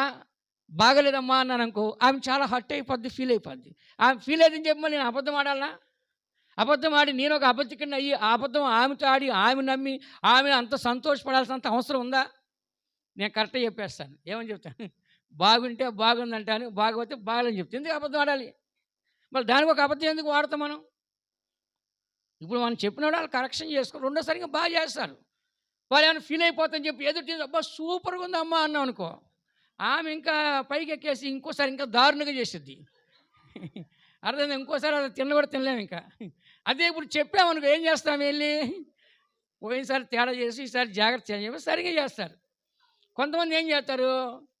బాగలేదమ్మా అన్నాను అనుకో, ఆమె చాలా హర్ట్ అయిపోద్ది, ఫీల్ అయిపోద్ది. ఆమె ఫీల్ అయిందని చెప్పి నేను అబద్ధం ఆడాలా? అబద్ధం ఆడి నేను ఒక అబద్ధికుడిని అయ్యి ఆ అబద్ధం ఆమెతో ఆడి ఆమె నమ్మి ఆమె అంత సంతోషపడాల్సినంత అవసరం ఉందా? నేను కరెక్ట్గా చెప్పేస్తాను. ఏమని చెప్తాను? బాగుంటే బాగుందంటాను, బాగోతే బాగాలని చెప్తాను. ఎందుకు అబద్ధం ఆడాలి? మరి దానికి ఒక అబద్ధం ఎందుకు వాడతాం మనం? ఇప్పుడు మనం చెప్పిన వాళ్ళు కరెక్షన్ చేసుకుని రెండోసారిగా బాగా చేస్తారు. వాళ్ళు ఏమైనా ఫీల్ అయిపోతారని చెప్పి ఎదుటి అబ్బా సూపర్గా ఉందమ్మా అన్నాం అనుకో, ఆమె ఇంకా పైకి ఎక్కేసి ఇంకోసారి ఇంకా దారుణంగా చేసిద్ది. అర్థమైంది? ఇంకోసారి అది కూడా తినలేము ఇంకా. అదే ఇప్పుడు చెప్పామనుకో ఏం చేస్తాం? వెళ్ళి పోయినసారి తేడా చేసి ఈసారి జాగ్రత్త చెప్పి సరిగా చేస్తారు. కొంతమంది ఏం చేస్తారు?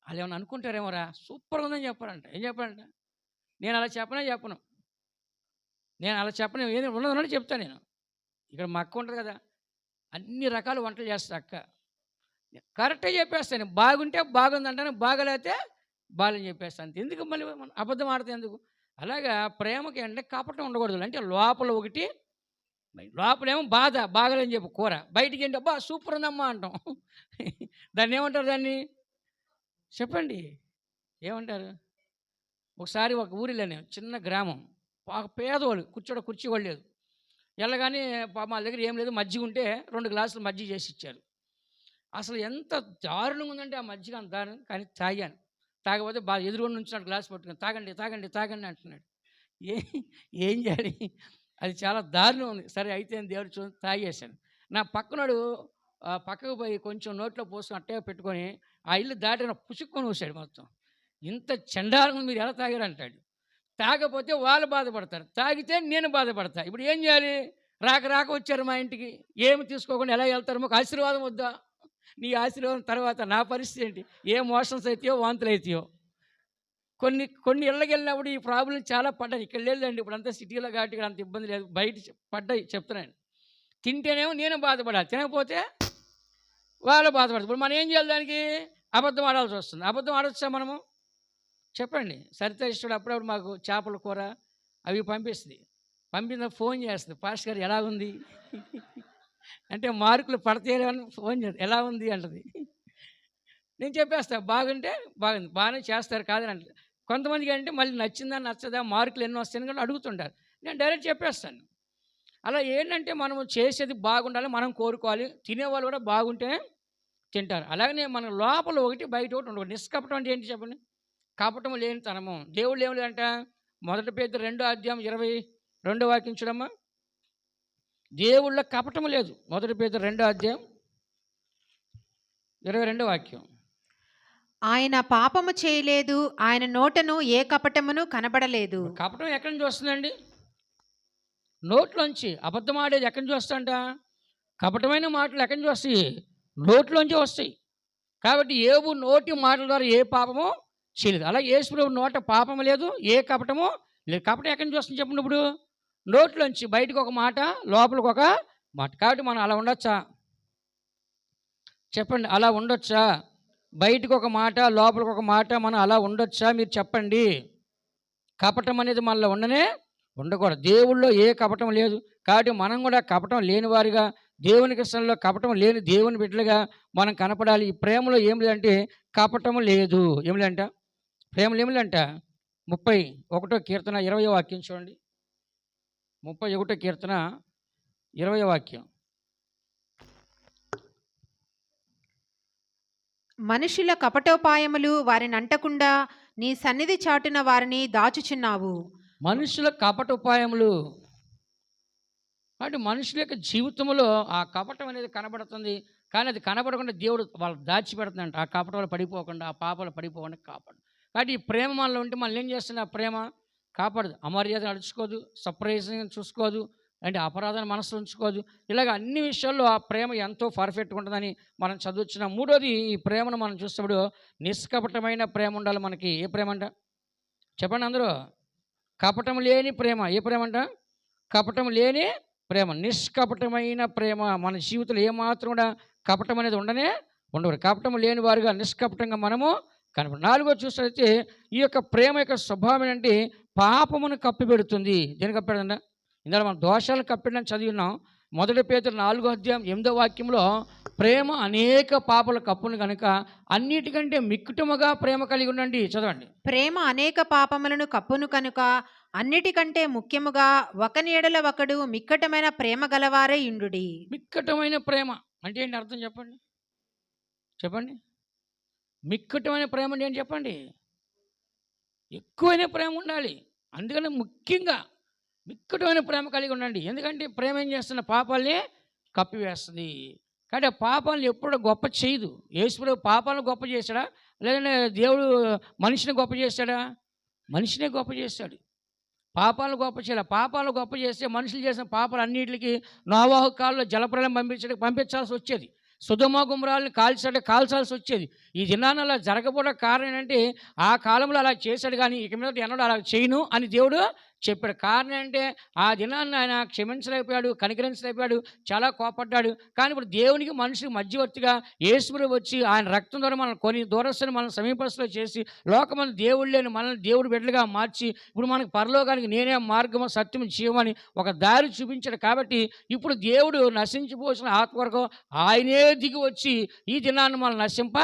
వాళ్ళు ఏమైనా అనుకుంటారేమోరా సూపర్గా ఉందని చెప్పారంట. ఏం చెప్పారంట? నేను అలా చెప్పను. నేను అలా చెప్పను, ఏది ఉన్నదని చెప్తాను నేను. ఇక్కడ మా అక్క ఉంటుంది కదా, అన్ని రకాల వంటలు చేస్తా అక్క. కరెక్ట్గా చెప్పేస్తాను. బాగుంటే బాగుందంటాను, బాగలేతే బాగాలని చెప్పేస్తాను. ఎందుకు మళ్ళీ మనం అబద్ధం ఆడితే ఎందుకు? అలాగా ప్రేమకి అంటే కపటం ఉండకూడదు. అంటే లోపల ఒకటి, లోపలేమో బాధ, బాగలేని చెప్పు కూర, బయటికి ఏంటి అబ్బా సూపర్ ఉందమ్మా అంటాం. దాన్ని ఏమంటారు? దాన్ని చెప్పండి, ఏమంటారు? ఒకసారి ఒక ఊరిలో నేను, చిన్న గ్రామం, పేదవాళ్ళు కుర్చీ కూడా లేదు. వెళ్ళగానే మా దగ్గర ఏం లేదు, మజ్జిగ ఉంటే 2 గ్లాసులు మజ్జిగ చేసి ఇచ్చారు. అసలు ఎంత దారుణంగా ఉందంటే ఆ మజ్జిగ అంత దారుణం. కానీ తాగాను. తాగకపోతే బాగా ఎదురుగా నుంచున్నాడు గ్లాస్ పట్టుకుని, తాగండి తాగండి తాగండి అంటున్నాడు. ఏ ఏం చేయాలి? అది చాలా దారుణం ఉంది. సరే అయితే అని దేవుడు తాగేశాను. నా పక్కనోడు పక్కకు పోయి కొంచెం నోట్లో పోసుకొని అట్టే పెట్టుకొని ఆ ఇల్లు దాటిన పుసుక్కొని ఊసాడు మొత్తం. ఇంత చండాలంగా మీరు ఎలా తాగారు అంటాడు. తాగపోతే వాళ్ళు బాధపడతారు, తాగితే నేను బాధపడతా. ఇప్పుడు ఏం చేయాలి? రాక రాక వచ్చారు మా ఇంటికి, ఏమి తీసుకోకుండా ఎలా వెళ్తారు? మాకు ఆశీర్వాదం వద్దా? నీ ఆశీర్వాదం తర్వాత నా పరిస్థితి ఏంటి? ఏ మోషన్స్ అవుతాయో వాంతులు అవుతాయో. కొన్ని ఇళ్ళకి వెళ్ళినప్పుడు ఈ ప్రాబ్లం చాలా పడ్డాయి. ఇక్కడ లేదండి, ఇప్పుడు అంతా సిటీలో కాబట్టి ఇక్కడ అంత ఇబ్బంది లేదు. బయట పడ్డాయి చెప్తున్నాను. తింటేనేమో నేను బాధపడాలి, తినకపోతే వాళ్ళు బాధపడతారు. ఇప్పుడు మనం ఏం చేయాలి? దానికి అబద్ధం ఆడాల్సి వస్తుంది. అబద్ధం ఆడొచ్చా మనము? చెప్పండి. సరితరిష్టుడు అప్పుడప్పుడు మాకు చేపల కూర అవి పంపిస్తుంది. పంపిన ఫోన్ చేస్తుంది, పాస్టర్ గారు ఎలా ఉంది అంటే మార్కులు పడతాయని ఫోన్ చేస్తుంది, ఎలా ఉంది అంటది. నేను చెప్పేస్తా, బాగుంటే బాగుంది, బాగానే చేస్తారు కాదని అంటే. కొంతమందికి అంటే మళ్ళీ నచ్చిందా నచ్చదా, మార్కులు ఎన్నో వస్తాయని కూడా అడుగుతుంటారు. నేను డైరెక్ట్ చెప్పేస్తాను. అలా ఏంటంటే మనము చేసేది బాగుండాలి, మనం కోరుకోవాలి. తినేవాళ్ళు కూడా బాగుంటేనే తింటారు. అలాగనే మన లోపల ఒకటి బయట ఒకటి ఉండదు. నిష్కపటం అంటే ఏంటి చెప్పండి? కపటం లేని తనము. దేవుళ్ళు ఏమి లేదంట? 1 పేతురు 2:22 వాక్యం చూడమ్మా. దేవుళ్ళ కపటం లేదు. 1 పేతురు 2:22 వాక్యం. ఆయన పాపము చేయలేదు, ఆయన నోటను ఏ కపటమును కనబడలేదు. కపటం ఎక్కడి నుంచి వస్తుందండి? నోట్లోంచి. అబద్ధం ఆడేది ఎక్కడి నుంచి వస్తుందంట? కపటమైన మాటలు ఎక్కడి నుంచి వస్తాయి? నోట్లోంచి వస్తాయి. కాబట్టి యోబు నోటి మాటల ద్వారా ఏ పాపము చేయలేదు. అలాగే యేసు ప్రభువు నోట పాపము లేదు, ఏ కపటము లేదు. కపటం ఎక్కడి నుంచి వస్తుంది చెప్పండి? ఇప్పుడు నోట్లోంచి బయటకు ఒక మాట, లోపలికి ఒక మాట. కాబట్టి మనం అలా ఉండొచ్చా? చెప్పండి, అలా ఉండొచ్చా? బయటకు ఒక మాట, లోపలికి ఒక మాట, మనం అలా ఉండొచ్చా? మీరు చెప్పండి. కపటం అనేది మనలో ఉండకూడదు. దేవుళ్ళో ఏ కపటం లేదు. కాబట్టి మనం కూడా కపటం లేని వారిగా, దేవునికి ఇష్టంలో కపటం లేని దేవుని బిడ్డలుగా మనం కనపడాలి. ఈ ప్రేమలో ఏం లేదంటే కపటం లేదు. ఏం లేదంట? ప్రేమలో ఏమి లేదంట? 31 కీర్తన 20 వాక్యం చూడండి. 31 కీర్తన 20 వాక్యం. మనుషుల కపటోపాయములు వారిని అంటకుండా నీ సన్నిధి చాటున వారిని దాచుచున్నావు. మనుషుల కపట ఉపాయములు. కాబట్టి మనుషుల యొక్క జీవితంలో ఆ కపటం అనేది కనబడుతుంది. కానీ అది కనబడకుండా దేవుడు వాళ్ళు దాచిపెడుతుందంట. ఆ కపటంలో పడిపోకుండా, ఆ పాపలు పడిపోకుండా కాపాడు. కాబట్టి ఈ ప్రేమ మనలో ఉంటే మనం ఏం చేస్తుంది? ఆ ప్రేమ కాపాడదు. అమర్యాద నడుచుకోదు, సర్ప్రైజింగ్ చూసుకోదు, అంటే అపరాధాన్ని మనసులో ఉంచుకోదు. ఇలాగ అన్ని విషయాల్లో ఆ ప్రేమ ఎంతో పర్ఫెక్ట్గా ఉంటుందని మనం చదువుతున్నాం. మూడోది, ఈ ప్రేమను మనం చూసినప్పుడు నిష్కపటమైన ప్రేమ ఉండాలి మనకి. ఏ ప్రేమ అంట? చెప్పండి అందరూ. కపటం లేని ప్రేమ. ఏ ప్రేమ అంట? కపటం లేని ప్రేమ, నిష్కపటమైన ప్రేమ. మన జీవితంలో ఏమాత్రం కూడా కపటం అనేది ఉండవు. కపటం లేని వారుగా నిష్కపటంగా మనము కనపడ. 4వ చూస్తే ఈ యొక్క ప్రేమ యొక్క స్వభావం ఏంటంటే పాపమును కప్పిపెడుతుంది. దేని కప్పెడదంట? ఇందులో మనం దోషాలను కప్పెడని చదివి ఉన్నాం. 1 పేతురు 4:8 వాక్యంలో ప్రేమ అనేక పాపల కప్పును కనుక అన్నిటికంటే మిక్కుటముగా ప్రేమ కలిగి ఉండండి. చదవండి. ప్రేమ అనేక పాపములను కప్పును కనుక అన్నిటికంటే ముఖ్యముగా ఒకని ఎడల ఒకడు మిక్కటమైన ప్రేమ గలవారై ఇండుడి. మిక్కటమైన ప్రేమ అంటే ఏంటి అర్థం చెప్పండి? చెప్పండి. మిక్కటమైన ప్రేమ అంటే ఏంటి చెప్పండి? ఎక్కువైన ప్రేమ ఉండాలి. అందుకని ముఖ్యంగా మిక్కటమైన ప్రేమ కలిగి ఉండండి. ఎందుకంటే ప్రేమ ఏం చేస్తున్న? పాపాలని కప్పివేస్తుంది. కాబట్టి ఆ పాపాలను ఎప్పుడు గొప్ప చేయదు. యేసు పాపాలను గొప్ప చేశాడా? లేదంటే దేవుడు మనిషిని గొప్ప చేశాడా? మనిషినే గొప్ప చేశాడు. పాపాలను గొప్ప చేయాలి. పాపాలను గొప్ప చేస్తే మనుషులు చేసిన పాపాలు అన్నింటికి నోవాహు కాలంలో జలప్రలయం పంపించాల్సి వచ్చేది. సొదొమ గుమ్రాలను కాల్చాల్సి వచ్చేది. ఈ దినాన అలా జరగబోవడం కారణం ఏంటంటే ఆ కాలంలో అలా చేశాడు, కానీ ఇక మీద ఎన్నడూ అలా చేయను అని దేవుడు చెప్పాడు. కారణం అంటే ఆ దినాన్ని ఆయన క్షమించలేకపోయాడు, కనికరించలేకపోయాడు, చాలా కోపడ్డాడు. కానీ ఇప్పుడు దేవునికి మనిషికి మధ్యవర్తిగా యేసు వచ్చి ఆయన రక్తం ద్వారా మనం కొని దూరస్తుని మనం సమీపస్తులో చేసి లోకమందు దేవుడు లేని మనల్ని దేవుడు బిడ్డలుగా మార్చి ఇప్పుడు మనకు పరలోకానికి నేనే మార్గము సత్యము జీవమని ఒక దారి చూపించాడు. కాబట్టి ఇప్పుడు దేవుడు నశించిపోసిన ఆత్మ వరకు ఆయనే దిగి వచ్చి ఈ దినాన్ని మనం నశింప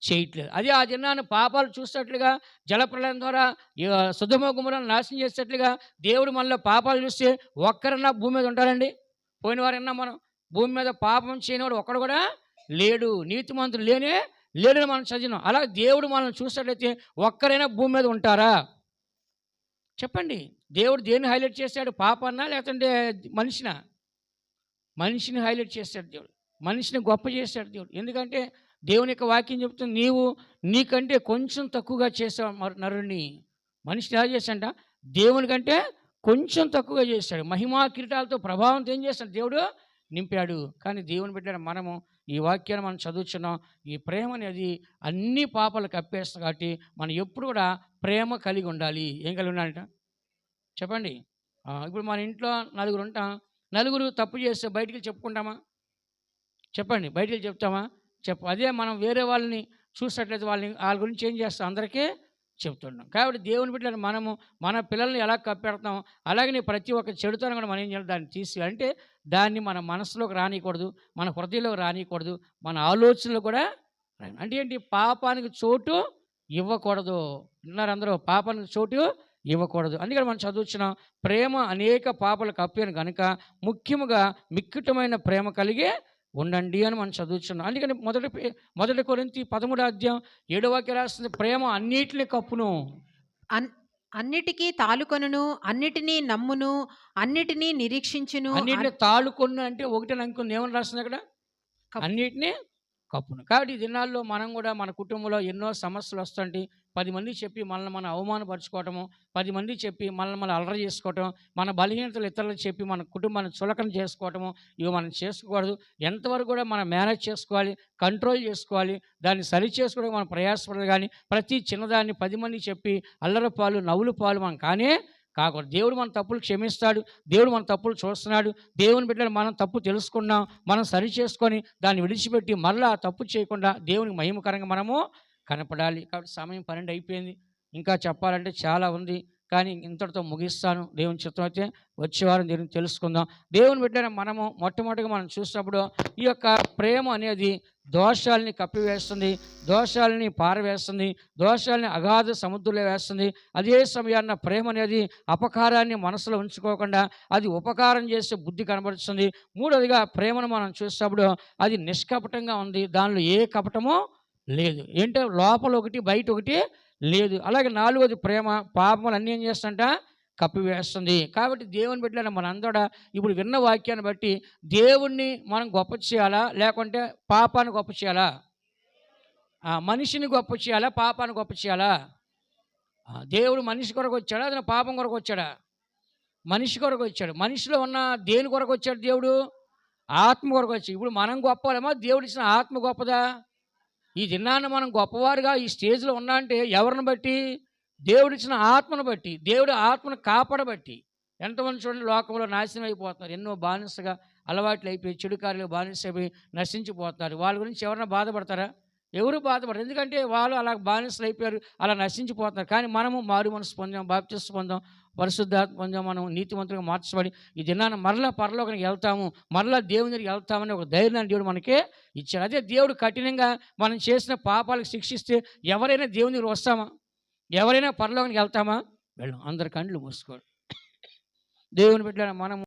చేయట్లేదు. అది ఆ దినాన్ని పాపాలు చూసేటట్లుగా జలప్రలయం ద్వారా సొదొమ గొమొర్రాను నాశనం చేసేటట్లుగా దేవుడు మనలో పాపాలు చూస్తే ఒక్కరన్నా భూమి మీద ఉంటారండి? పోయిన వారన్నా మనం భూమి మీద పాపం చేయనివాడు ఒక్కడు కూడా లేడు. నీతిమంతుడు లేనే లేడని మనం చదివినాం. అలా దేవుడు మనల్ని చూసినట్లయితే ఒక్కరైనా భూమి మీద ఉంటారా? చెప్పండి. దేవుడు దేన్ని హైలైట్ చేశాడు? పాపాన్నా లేకపోతే మనిషినా? మనిషిని హైలైట్ చేశాడు దేవుడు. మనిషిని గొప్ప చేశాడు దేవుడు. ఎందుకంటే దేవుని యొక్క వాక్యం చెప్తుంది, నీవు నీకంటే కొంచెం తక్కువగా చేసావు నరుడిని. మనిషిని ఎలా చేశాడంట? దేవుని కంటే కొంచెం తక్కువగా చేశాడు. మహిమా కిరీటాలతో ప్రభావంతో ఏం చేశాడు? దేవుడు నింపాడు. కానీ దేవుని బిడ్డ మనము ఈ వాక్యాన్ని మనం చదువుతున్నాం. ఈ ప్రేమ అనేది అన్ని పాపాలు కప్పేస్తుంది కాబట్టి మనం ఎప్పుడు కూడా ప్రేమ కలిగి ఉండాలి. ఏం కలిగి ఉండాలంట చెప్పండి. ఇప్పుడు మన ఇంట్లో నలుగురు ఉంటాం. నలుగురు తప్పు చేస్తే బయటికి చెప్పుకుంటామా? చెప్పండి. బయటికి చెప్తామా? అదే మనం వేరే వాళ్ళని చూసినట్లయితే వాళ్ళ గురించి ఏం చేస్తాం? అందరికీ చెప్తున్నాం. కాబట్టి దేవుని బిడ్డలు మనము మన పిల్లల్ని ఎలా కప్పెడతాం, అలాగే ప్రతి ఒక్క చెడుతనం కూడా మనం ఏం చేయాలి? దాన్ని తీసి అంటే దాన్ని మన మనసులోకి రానియకూడదు, మన హృదయంలోకి రానియకూడదు, మన ఆలోచనలు కూడా అంటే ఏంటి? పాపానికి చోటు ఇవ్వకూడదు. విన్నారు అందరూ? పాపానికి చోటు ఇవ్వకూడదు. అందుకని మనం చదువుతున్నాం, ప్రేమ అనేక పాపాలు కప్పాను కనుక ముఖ్యముగా మిక్కుటమైన ప్రేమ కలిగి ఉండండి అని మనం చదువుతున్నాం. అందుకని మొదటి కొరింథీ 13వ అధ్యాయం 7వ వాక్యం రాస్తుంది, ప్రేమ అన్నిటిని కప్పును, అన్నిటికీ తాలుకొనును, అన్నిటినీ నమ్మును, అన్నిటినీ నిరీక్షించును. అన్నిటిని తాళుకొను అంటే ఒకటి అనుకుంది. ఏమని రాస్తుంది అక్కడ? అన్నిటినీ కప్పును. కాబట్టి ఈ దినాల్లో మనం కూడా మన కుటుంబంలో ఎన్నో సమస్యలు వస్తుంటే 10 మంది చెప్పి మనల్ని మనం అవమానపరచుకోవటము, 10 మంది చెప్పి మనల్ని మనం అలర చేసుకోవటం, మన బలహీనతలు ఇతరులకు చెప్పి మన కుటుంబాన్ని చులకన చేసుకోవటము, ఇవి మనం చేసుకోకూడదు. ఎంతవరకు కూడా మనం మేనేజ్ చేసుకోవాలి, కంట్రోల్ చేసుకోవాలి, దాన్ని సరి చేసుకోవడానికి మనం ప్రయాసపడదు. కానీ ప్రతి చిన్నదాన్ని 10 మందికి చెప్పి అల్లరి పాలు నవ్వులు పాలు మనం కాకూడదు. దేవుడు మన తప్పులు క్షమిస్తాడు. దేవుడు మన తప్పులు చూస్తున్నాడు. దేవుని బిడ్డలు మనం తప్పు తెలుసుకున్నాం, మనం సరి చేసుకొని దాన్ని విడిచిపెట్టి మరలా తప్పు చేయకుండా దేవునికి మహిమకరంగా మనము కనపడాలి. కాబట్టి సమయం 12 అయిపోయింది. ఇంకా చెప్పాలంటే చాలా ఉంది, కానీ ఇంతటితో ముగిస్తాను. దేవుని చిత్తం అయితే వచ్చేవారం దీన్ని తెలుసుకుందాం. దేవుని బిడ్డను మనము మొట్టమొదటిగా మనం చూసినప్పుడు ఈ యొక్క ప్రేమ అనేది దోషాలని కప్పివేస్తుంది, దోషాలని పారవేస్తుంది, దోషాలని అగాధ సముద్రంలో వేస్తుంది. అదే సమయాన్న ప్రేమ అనేది అపకారాన్ని మనసులో ఉంచుకోకుండా అది ఉపకారం చేసే బుద్ధి కనబడుతుంది. మూడవదిగా ప్రేమను మనం చూసినప్పుడు అది నిష్కపటంగా ఉంది, దానిలో ఏ కపటమో లేదు. ఏంటో లోపల ఒకటి బయట ఒకటి లేదు. అలాగే నాలుగోది ప్రేమ పాపములు అన్నీ ఏం చేస్తుంట కప్పివేస్తుంది. కాబట్టి దేవుని బిడ్డలైన మనందరూ ఇప్పుడు విన్న వాక్యాన్ని బట్టి దేవుణ్ణి మనం గొప్ప చేయాలా, లేకుంటే పాపాన్ని గొప్ప చేయాలా? మనిషిని గొప్ప చేయాలా, పాపాన్ని గొప్ప చేయాలా? దేవుడు మనిషి కొరకు వచ్చాడా, అతను పాపం కొరకు వచ్చాడా? మనిషి కొరకు వచ్చాడు. మనిషిలో ఉన్న దేని కొరకు వచ్చాడు? దేవుడు ఆత్మ కొరకు వచ్చాడు. ఇప్పుడు మనం గొప్పలేమో, దేవుడు ఇచ్చిన ఆత్మ గొప్పదా? ఈ దినాన్ని మనం గొప్పవారుగా ఈ స్టేజ్లో ఉన్నా అంటే ఎవరిని బట్టి? దేవుడిచ్చిన ఆత్మను బట్టి, దేవుడు ఆత్మను కాపాడబట్టి. ఎంతమంది చూడండి లోకంలో నాశనం అయిపోతున్నారు, ఎన్నో బానిసగా అలవాట్లు అయిపోయి చెడు కార్యాలు బానిస అయిపోయి నశించిపోతున్నారు. వాళ్ళ గురించి ఎవరైనా బాధపడతారా? ఎవరు బాధపడరు. ఎందుకంటే వాళ్ళు అలా బానిసలు అయిపోయారు, అలా నశించిపోతున్నారు. కానీ మనము మారు మనసు పొందాం, బాప్తిస్మం పొందాం, పరిశుద్ధాత్మ పొందాం, మనం నీతిమంతులుగా మార్చబడి ఈ దినాన్ని మరలా పరలోకానికి వెళ్తాము, మరలా దేవుని దగ్గరికి వెళ్తామని ఒక ధైర్యాన్ని దేవుడు మనకి ఇచ్చాడు. అదే దేవుడు కఠినంగా మనం చేసిన పాపాలకు శిక్షిస్తే ఎవరైనా దేవుని దగ్గరికి వస్తామా? ఎవరైనా పరలోకానికి వెళ్తామా? వెళ్ళం. అందరి కండ్లు మూసుకోడు. దేవుని బిడ్డలైన మనము